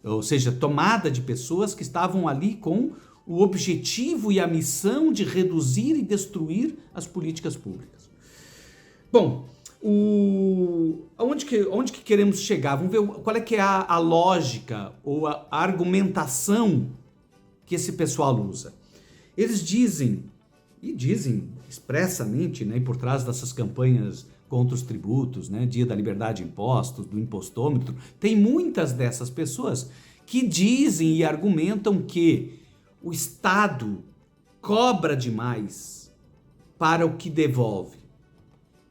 Ou seja, tomada de pessoas que estavam ali com o objetivo e a missão de reduzir e destruir as políticas públicas. Bom, onde que queremos chegar? Vamos ver qual é que é a lógica ou a argumentação que esse pessoal usa. Eles dizem expressamente, né, e por trás dessas campanhas contra os tributos, né, Dia da Liberdade de Impostos, do impostômetro, tem muitas dessas pessoas que dizem e argumentam que o Estado cobra demais para o que devolve,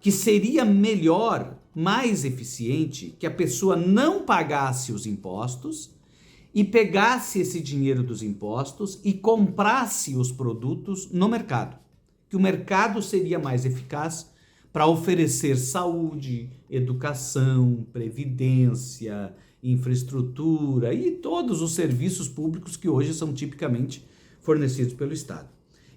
que seria melhor, mais eficiente, que a pessoa não pagasse os impostos e pegasse esse dinheiro dos impostos e comprasse os produtos no mercado, que o mercado seria mais eficaz para oferecer saúde, educação, previdência, infraestrutura e todos os serviços públicos que hoje são tipicamente fornecidos pelo Estado.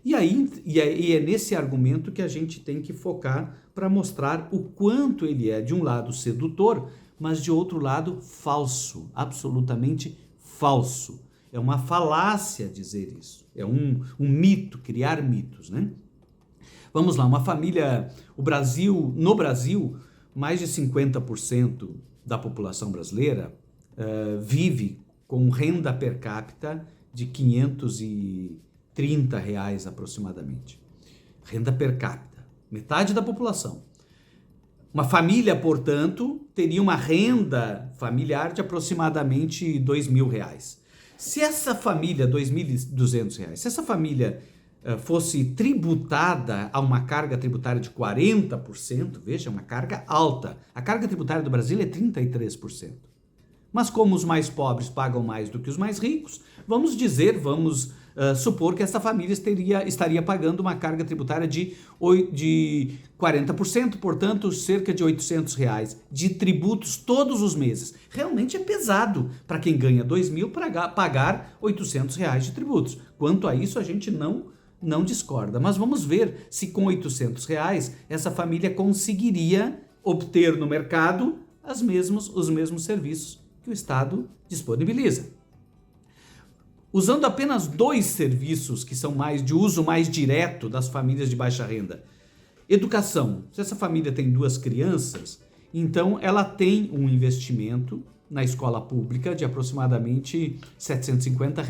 E é nesse argumento que a gente tem que focar para mostrar o quanto ele é, de um lado, sedutor, mas de outro lado, falso, absolutamente falso. É uma falácia dizer isso. É um mito, criar mitos, né? Vamos lá, uma família, no Brasil, mais de 50% da população brasileira vive com renda per capita de R$ 530 aproximadamente. Renda per capita, metade da população. Uma família, portanto, teria uma renda familiar de aproximadamente R$ 2.000. Se essa família, R$ 2.200, se essa família fosse tributada a uma carga tributária de 40%, veja, uma carga alta. A carga tributária do Brasil é 33%. Mas como os mais pobres pagam mais do que os mais ricos, vamos supor que essa família estaria pagando uma carga tributária de 40%, portanto, cerca de R$ 800 de tributos todos os meses. Realmente é pesado para quem ganha 2.000 pagar R$ 800 de tributos. Quanto a isso, a gente não discorda, mas vamos ver se com R$ 800 essa família conseguiria obter no mercado os mesmos serviços que o Estado disponibiliza. Usando apenas 2 serviços que são de uso mais direto das famílias de baixa renda. Educação. Se essa família tem 2 crianças, então ela tem um investimento na escola pública de aproximadamente R$ 750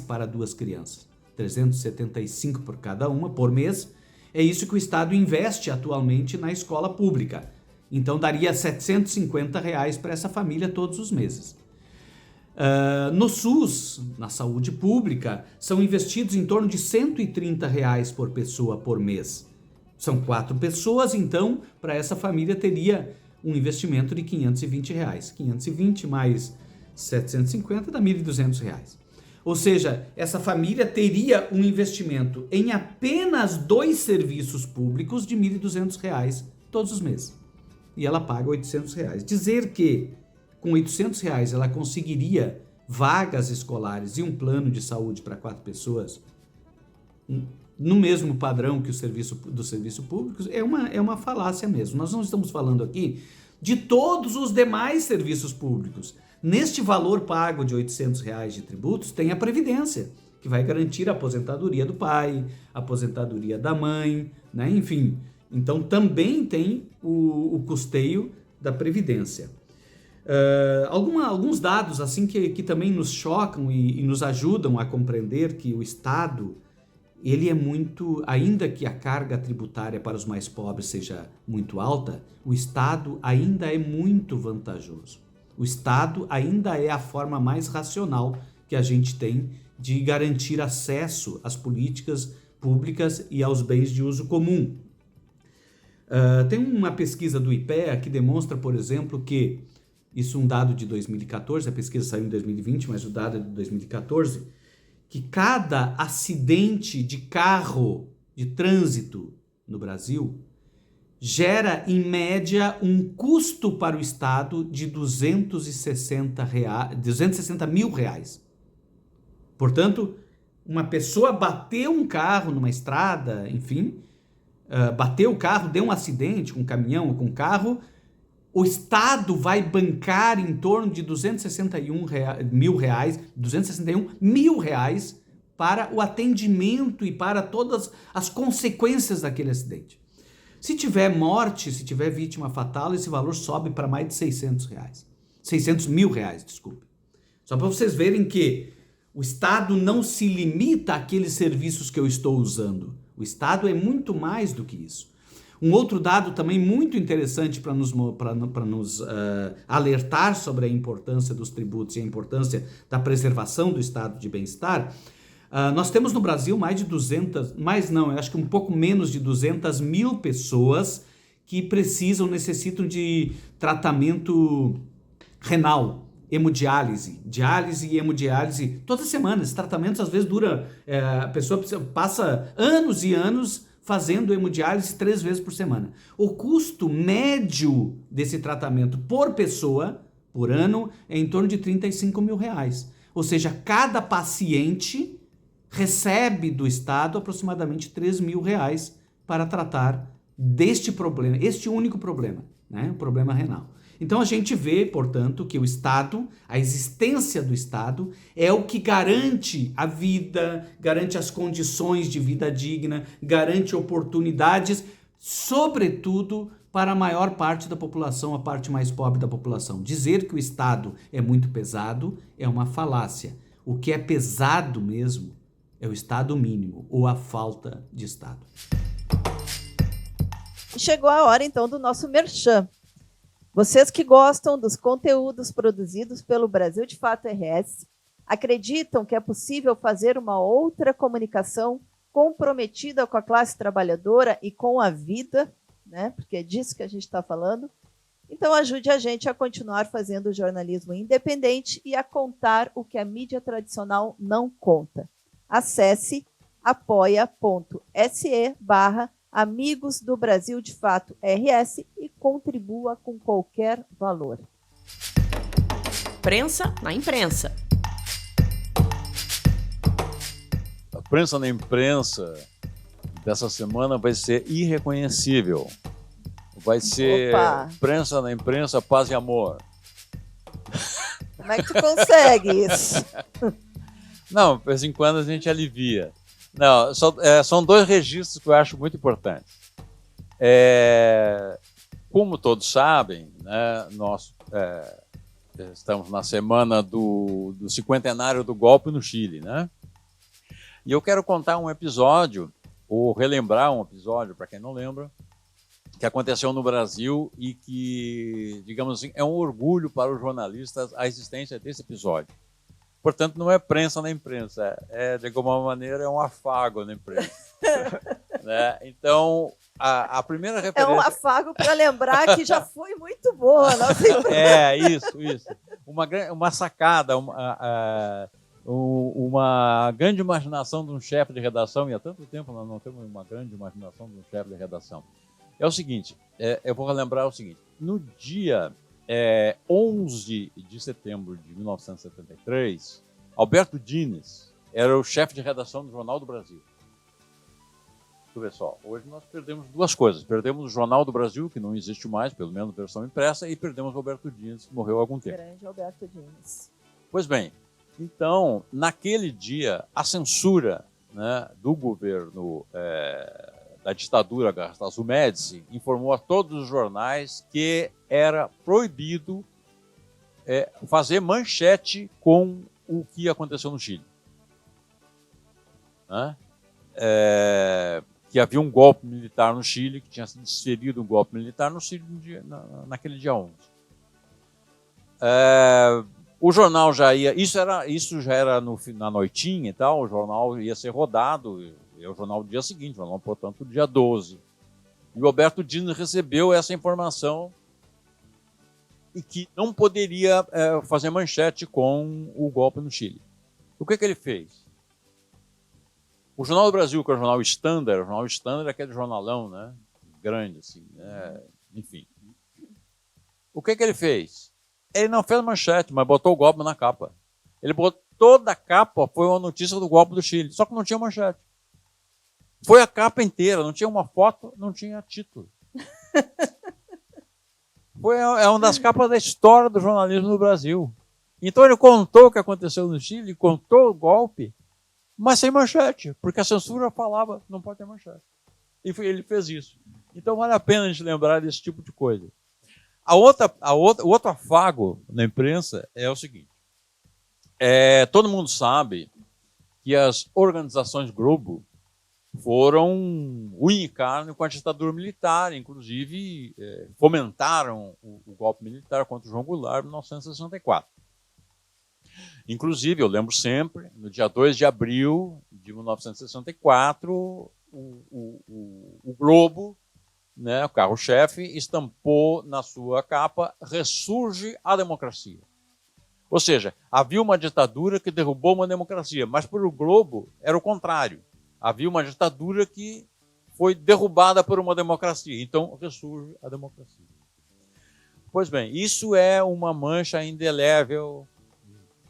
para 2 crianças. 375 por cada uma por mês. É isso que o Estado investe atualmente na escola pública. Então daria R$ 750 para essa família todos os meses. No SUS, na saúde pública, são investidos em torno de R$ 130 por pessoa por mês. São 4 pessoas, então, para essa família teria um investimento de R$ 520. 520 mais 750 dá R$ 1.200. Ou seja, essa família teria um investimento em apenas 2 serviços públicos de R$ 1.200 todos os meses. E ela paga R$ 800. Dizer que com R$ 800 ela conseguiria vagas escolares e um plano de saúde para 4 pessoas no mesmo padrão que do serviço público é uma falácia mesmo. Nós não estamos falando aqui de todos os demais serviços públicos. Neste valor pago de R$ 800 de tributos, tem a Previdência, que vai garantir a aposentadoria do pai, a aposentadoria da mãe, né? Enfim, Então também tem o custeio da Previdência. Alguns dados assim que também nos chocam e nos ajudam a compreender que o Estado, ele é muito, ainda que a carga tributária para os mais pobres seja muito alta, o Estado ainda é muito vantajoso. O Estado ainda é a forma mais racional que a gente tem de garantir acesso às políticas públicas e aos bens de uso comum. Tem uma pesquisa do IPEA que demonstra, por exemplo, que, isso é um dado de 2014, a pesquisa saiu em 2020, mas o dado é de 2014, que cada acidente de carro de trânsito no Brasil gera, em média, um custo para o Estado de 260 mil reais. Portanto, uma pessoa bateu um carro numa estrada, enfim, bateu o carro, deu um acidente com um caminhão ou com um carro, o Estado vai bancar em torno de 261 mil reais para o atendimento e para todas as consequências daquele acidente. Se tiver morte, se tiver vítima fatal, esse valor sobe para mais de 600 mil reais, desculpe. Só para vocês verem que o Estado não se limita àqueles serviços que eu estou usando. O Estado é muito mais do que isso. Um outro dado também muito interessante para nos alertar sobre a importância dos tributos e a importância da preservação do estado de bem-estar, nós temos no Brasil eu acho que um pouco menos de 200 mil pessoas que necessitam de tratamento renal, hemodiálise, diálise e hemodiálise toda semana. Esses tratamentos às vezes a pessoa passa anos e anos fazendo hemodiálise 3 vezes por semana. O custo médio desse tratamento por pessoa, por ano, é em torno de 35 mil reais. Ou seja, cada paciente recebe do Estado aproximadamente 3 mil reais para tratar deste problema, este único problema, né? O problema renal. Então a gente vê, portanto, que o Estado, a existência do Estado, é o que garante a vida, garante as condições de vida digna, garante oportunidades, sobretudo para a maior parte da população, a parte mais pobre da população. Dizer que o Estado é muito pesado é uma falácia. O que é pesado mesmo é o Estado mínimo ou a falta de Estado. Chegou a hora, então, do nosso merchan. Vocês que gostam dos conteúdos produzidos pelo Brasil de Fato RS, acreditam que é possível fazer uma outra comunicação comprometida com a classe trabalhadora e com a vida, né? Porque é disso que a gente está falando. Então ajude a gente a continuar fazendo jornalismo independente e a contar o que a mídia tradicional não conta. Acesse apoia.se/Amigos do Brasil de Fato RS e contribua com qualquer valor. Prensa na imprensa. A prensa na imprensa dessa semana vai ser irreconhecível. Vai ser prensa na imprensa, paz e amor. Como é que tu consegue isso? Não, de vez em quando a gente alivia. Não, são 2 registros que eu acho muito importantes. Como todos sabem, né, nós estamos na semana do 50º do golpe no Chile, né? E eu quero contar um episódio, ou relembrar um episódio, para quem não lembra, que aconteceu no Brasil e que, digamos assim, é um orgulho para os jornalistas a existência desse episódio. Portanto, não é prensa na imprensa, de alguma maneira, é um afago na imprensa. Né? Então, a primeira referência... É um afago para lembrar que já foi muito boa a nossa imprensa. Isso. Uma sacada, uma grande imaginação de um chefe de redação, e há tanto tempo nós não temos uma grande imaginação de um chefe de redação. É o seguinte, eu vou relembrar o seguinte, no dia 11 de setembro de 1973, Alberto Dines era o chefe de redação do Jornal do Brasil. Pessoal, hoje nós perdemos 2 coisas. Perdemos o Jornal do Brasil, que não existe mais, pelo menos versão impressa, e perdemos o Alberto Dines, que morreu há algum tempo. Grande Alberto Dines. Pois bem, então, naquele dia, a censura, né, do governo da ditadura Garrastazu Médici informou a todos os jornais que era proibido fazer manchete com o que aconteceu no Chile. Né? Que havia um golpe militar no Chile, que tinha sido desferido um golpe militar no Chile naquele dia 11. O jornal já ia... Isso já era na noitinha e tal, o jornal ia ser rodado, é o jornal do dia seguinte, o jornal, portanto, do dia 12. E o Alberto Dines recebeu essa informação e que não poderia fazer manchete com o golpe no Chile. O que ele fez? O Jornal do Brasil, que é o jornal Standard é aquele jornalão, né? Grande, assim, né? Enfim. O que ele fez? Ele não fez manchete, mas botou o golpe na capa. Ele botou toda a capa, foi uma notícia do golpe do Chile, só que não tinha manchete. Foi a capa inteira, não tinha uma foto, não tinha título. É uma das capas da história do jornalismo no Brasil. Então ele contou o que aconteceu no Chile, contou o golpe, mas sem manchete, porque a censura falava, não pode ter manchete. E ele fez isso. Então vale a pena a gente lembrar desse tipo de coisa. O outro afago na imprensa é o seguinte. Todo mundo sabe que as organizações Globo foram unha e carne com a ditadura militar, inclusive fomentaram o golpe militar contra o João Goulart em 1964. Inclusive, eu lembro sempre, no dia 2 de abril de 1964, o Globo, né, o carro-chefe, estampou na sua capa "Ressurge a democracia". Ou seja, havia uma ditadura que derrubou uma democracia, mas para o Globo era o contrário. Havia uma ditadura que foi derrubada por uma democracia. Então, ressurge a democracia. Pois bem, isso é uma mancha indelével,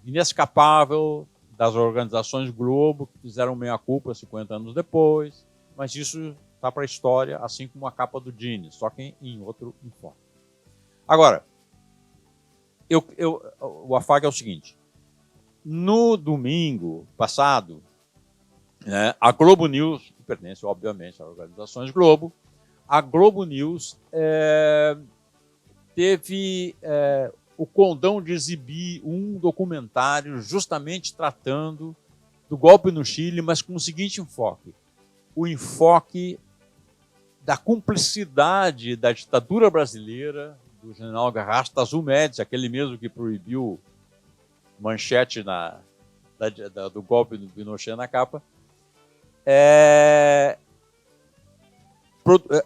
inescapável das organizações Globo, que fizeram meia-culpa 50 anos depois, mas isso está para a história, assim como a capa do Dines, só que em outro enfoque. Agora, o afago é o seguinte. No domingo passado, a Globo News, que pertence, obviamente, às organizações Globo, a Globo News teve o condão de exibir um documentário justamente tratando do golpe no Chile, mas com o seguinte enfoque. O enfoque da cumplicidade da ditadura brasileira, do general Garrastazu Médici, aquele mesmo que proibiu manchete do golpe do Pinochet na capa.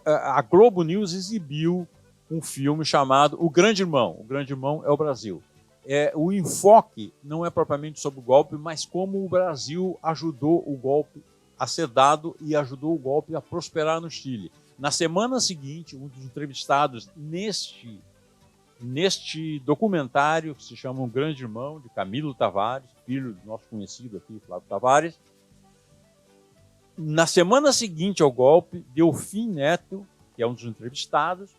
A Globo News exibiu um filme chamado O Grande Irmão. O Grande Irmão é o Brasil. O enfoque não é propriamente sobre o golpe, mas como o Brasil ajudou o golpe a ser dado e ajudou o golpe a prosperar no Chile. Na semana seguinte, um dos entrevistados neste documentário, que se chama O Grande Irmão, de Camilo Tavares, filho do nosso conhecido aqui, Flávio Tavares. Na semana seguinte ao golpe, Delfim Neto, que é um dos entrevistados,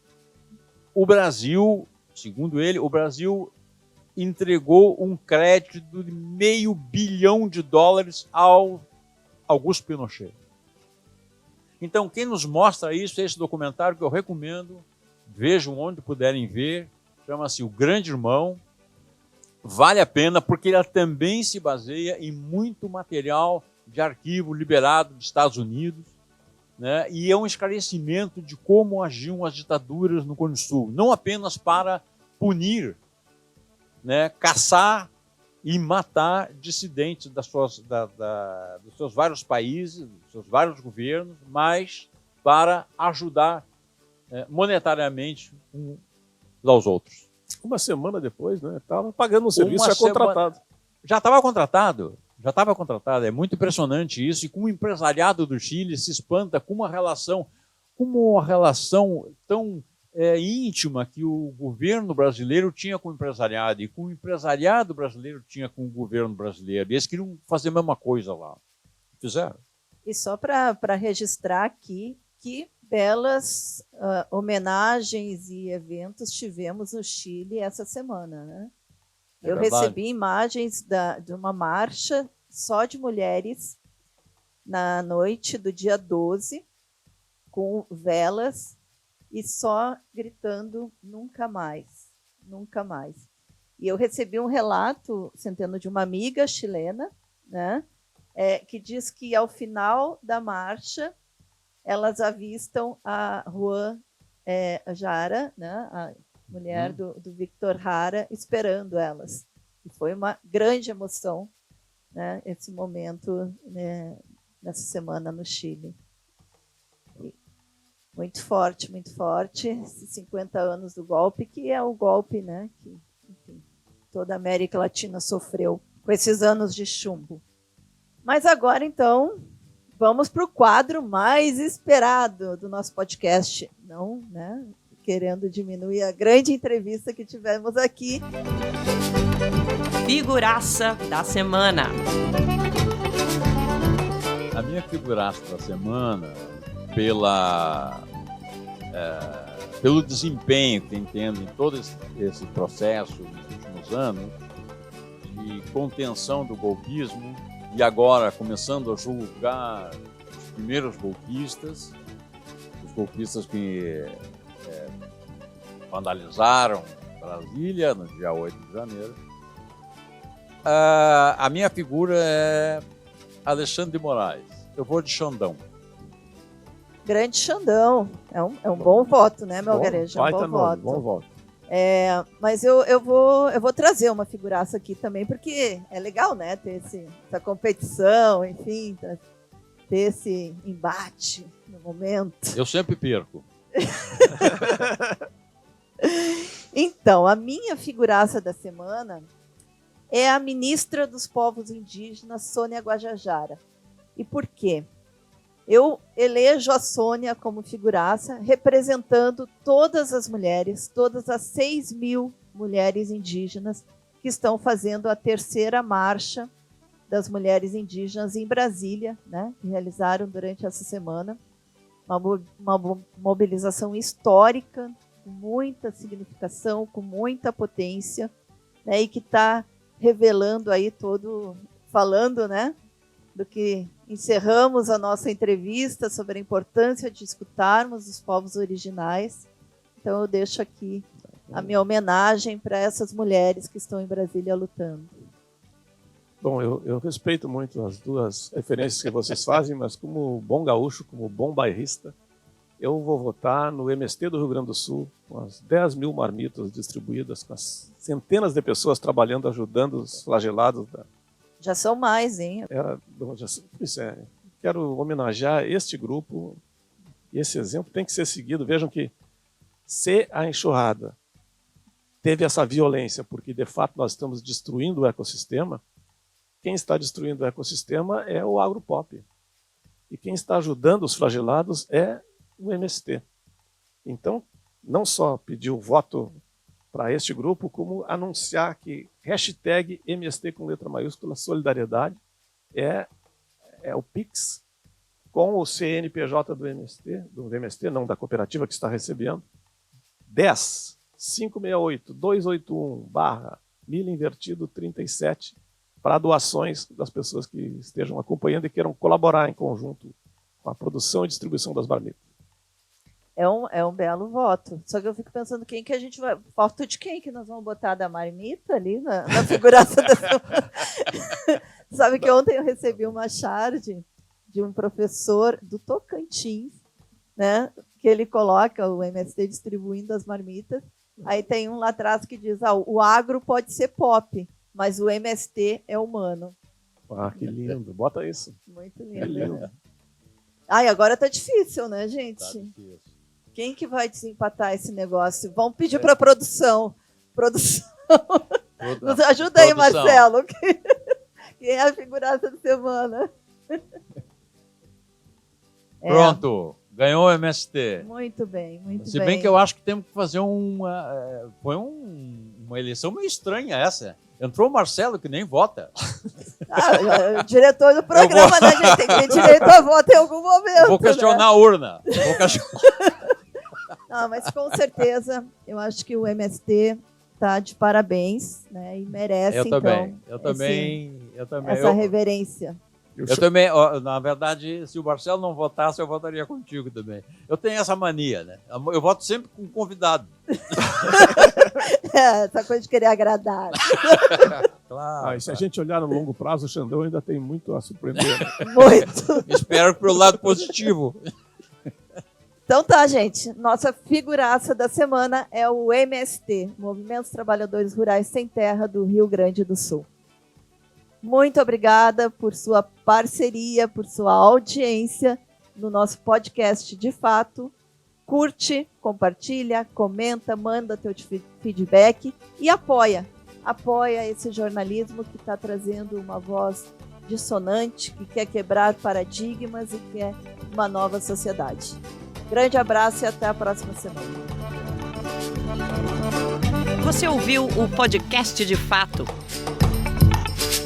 o Brasil, segundo ele, o Brasil entregou um crédito de $500 milhão ao Augusto Pinochet. Então, quem nos mostra isso é esse documentário que eu recomendo, vejam onde puderem ver, chama-se O Grande Irmão, vale a pena porque ele também se baseia em muito material de arquivo liberado dos Estados Unidos, né? E é um esclarecimento de como agiam as ditaduras no Cone Sul, não apenas para punir, né, caçar e matar dissidentes dos seus vários países, dos seus vários governos, mas para ajudar monetariamente uns aos outros. Uma semana depois, né? Estava pagando um serviço já contratado. Já estava contratado. É muito impressionante isso. E como o empresariado do Chile se espanta com uma relação tão íntima que o governo brasileiro tinha com o empresariado e com o empresariado brasileiro tinha com o governo brasileiro. E eles queriam fazer a mesma coisa lá. Fizeram. E só para registrar aqui que belas homenagens e eventos tivemos no Chile essa semana, né? Eu recebi imagens de uma marcha só de mulheres na noite do dia 12, com velas e só gritando nunca mais, nunca mais. E eu recebi um relato, Centeno, de uma amiga chilena, né, que diz que ao final da marcha elas avistam a Juan Jara, né, a mulher do Victor Jara, esperando elas. E foi uma grande emoção, né, esse momento, né, nessa semana no Chile. E muito forte, esses 50 anos do golpe, que é o golpe, né, que, enfim, toda a América Latina sofreu com esses anos de chumbo. Mas agora, então, vamos para o quadro mais esperado do nosso podcast. Não, né, querendo diminuir a grande entrevista que tivemos aqui. Figuraça da semana. A minha figuraça da semana, pelo desempenho que tem tendo em todo esse processo nos últimos anos de contenção do golpismo, e agora começando a julgar os primeiros golpistas, os golpistas que vandalizaram Brasília no dia 8 de janeiro. A minha figura é Alexandre de Moraes. Eu vou de Xandão. Grande Xandão. É um bom voto, né, Melgarejo? É um bom voto. Mas eu vou trazer uma figuraça aqui também, porque é legal, né, ter essa competição, enfim, ter esse embate no momento. Eu sempre perco. Então, a minha figuraça da semana é a ministra dos Povos Indígenas, Sônia Guajajara. E por quê? Eu elejo a Sônia como figuraça, representando todas as mulheres, todas as 6.000 mulheres indígenas que estão fazendo a terceira marcha das mulheres indígenas em Brasília, né, que realizaram durante essa semana. Uma mobilização histórica, com muita significação, com muita potência, né, e que está revelando aí falando, né, do que encerramos a nossa entrevista sobre a importância de escutarmos os povos originais. Então eu deixo aqui a minha homenagem para essas mulheres que estão em Brasília lutando. Bom, eu respeito muito as duas referências que vocês fazem, mas como bom gaúcho, como bom bairrista, eu vou votar no MST do Rio Grande do Sul, com as 10.000 marmitas distribuídas, com as centenas de pessoas trabalhando, ajudando os flagelados. Já são mais, hein? Quero homenagear este grupo, e esse exemplo tem que ser seguido. Vejam que se a enxurrada teve essa violência, porque de fato nós estamos destruindo o ecossistema, quem está destruindo o ecossistema é o agropop. E quem está ajudando os flagelados é o MST. Então, não só pedir o voto para este grupo, como anunciar que hashtag MST com letra maiúscula, solidariedade, é o Pix com o CNPJ do MST, não da cooperativa que está recebendo, 10.568.281/1000 invertido 37, para doações das pessoas que estejam acompanhando e queiram colaborar em conjunto com a produção e distribuição das marmitas. É um belo voto. Só que eu fico pensando quem que a gente vai... Foto de quem que nós vamos botar da marmita ali na figuraça da semana? Sabe que ontem eu recebi uma charge de um professor do Tocantins, né, que ele coloca o MST distribuindo as marmitas. Aí tem um lá atrás que diz, o agro pode ser pop, mas o MST é humano. Ah, que lindo. Bota isso. Muito lindo. Ai, agora tá difícil, né, gente? Tá difícil. Quem que vai desempatar esse negócio? Vamos pedir para a produção. Nos ajuda aí, Marcelo. Quem é a figuraça da semana? Pronto. Ganhou o MST. Muito bem, muito bem. Se bem que eu acho que temos que fazer foi uma eleição meio estranha essa. Entrou o Marcelo, que nem vota. O diretor do programa, né, gente? Tem que ter direito a voto em algum momento. Vou questionar, né, a urna. Não, mas com certeza, eu acho que o MST está de parabéns, né? E merece, eu também. essa reverência. Eu também, na verdade, se o Marcelo não votasse, eu votaria contigo também. Eu tenho essa mania, né? Eu voto sempre com convidado. Essa coisa de querer agradar. Claro. E se a gente olhar no longo prazo, o Xandão ainda tem muito a surpreender. Né? Muito. Espero pelo lado positivo. Então tá, gente. Nossa figuraça da semana é o MST, Movimento dos Trabalhadores Rurais Sem Terra do Rio Grande do Sul. Muito obrigada por sua parceria, por sua audiência no nosso podcast De Fato. Curte, compartilha, comenta, manda teu feedback e apoia. Apoia esse jornalismo que está trazendo uma voz dissonante, que quer quebrar paradigmas e quer uma nova sociedade. Grande abraço e até a próxima semana. Você ouviu o podcast De Fato,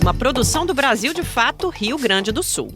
uma produção do Brasil de Fato, Rio Grande do Sul.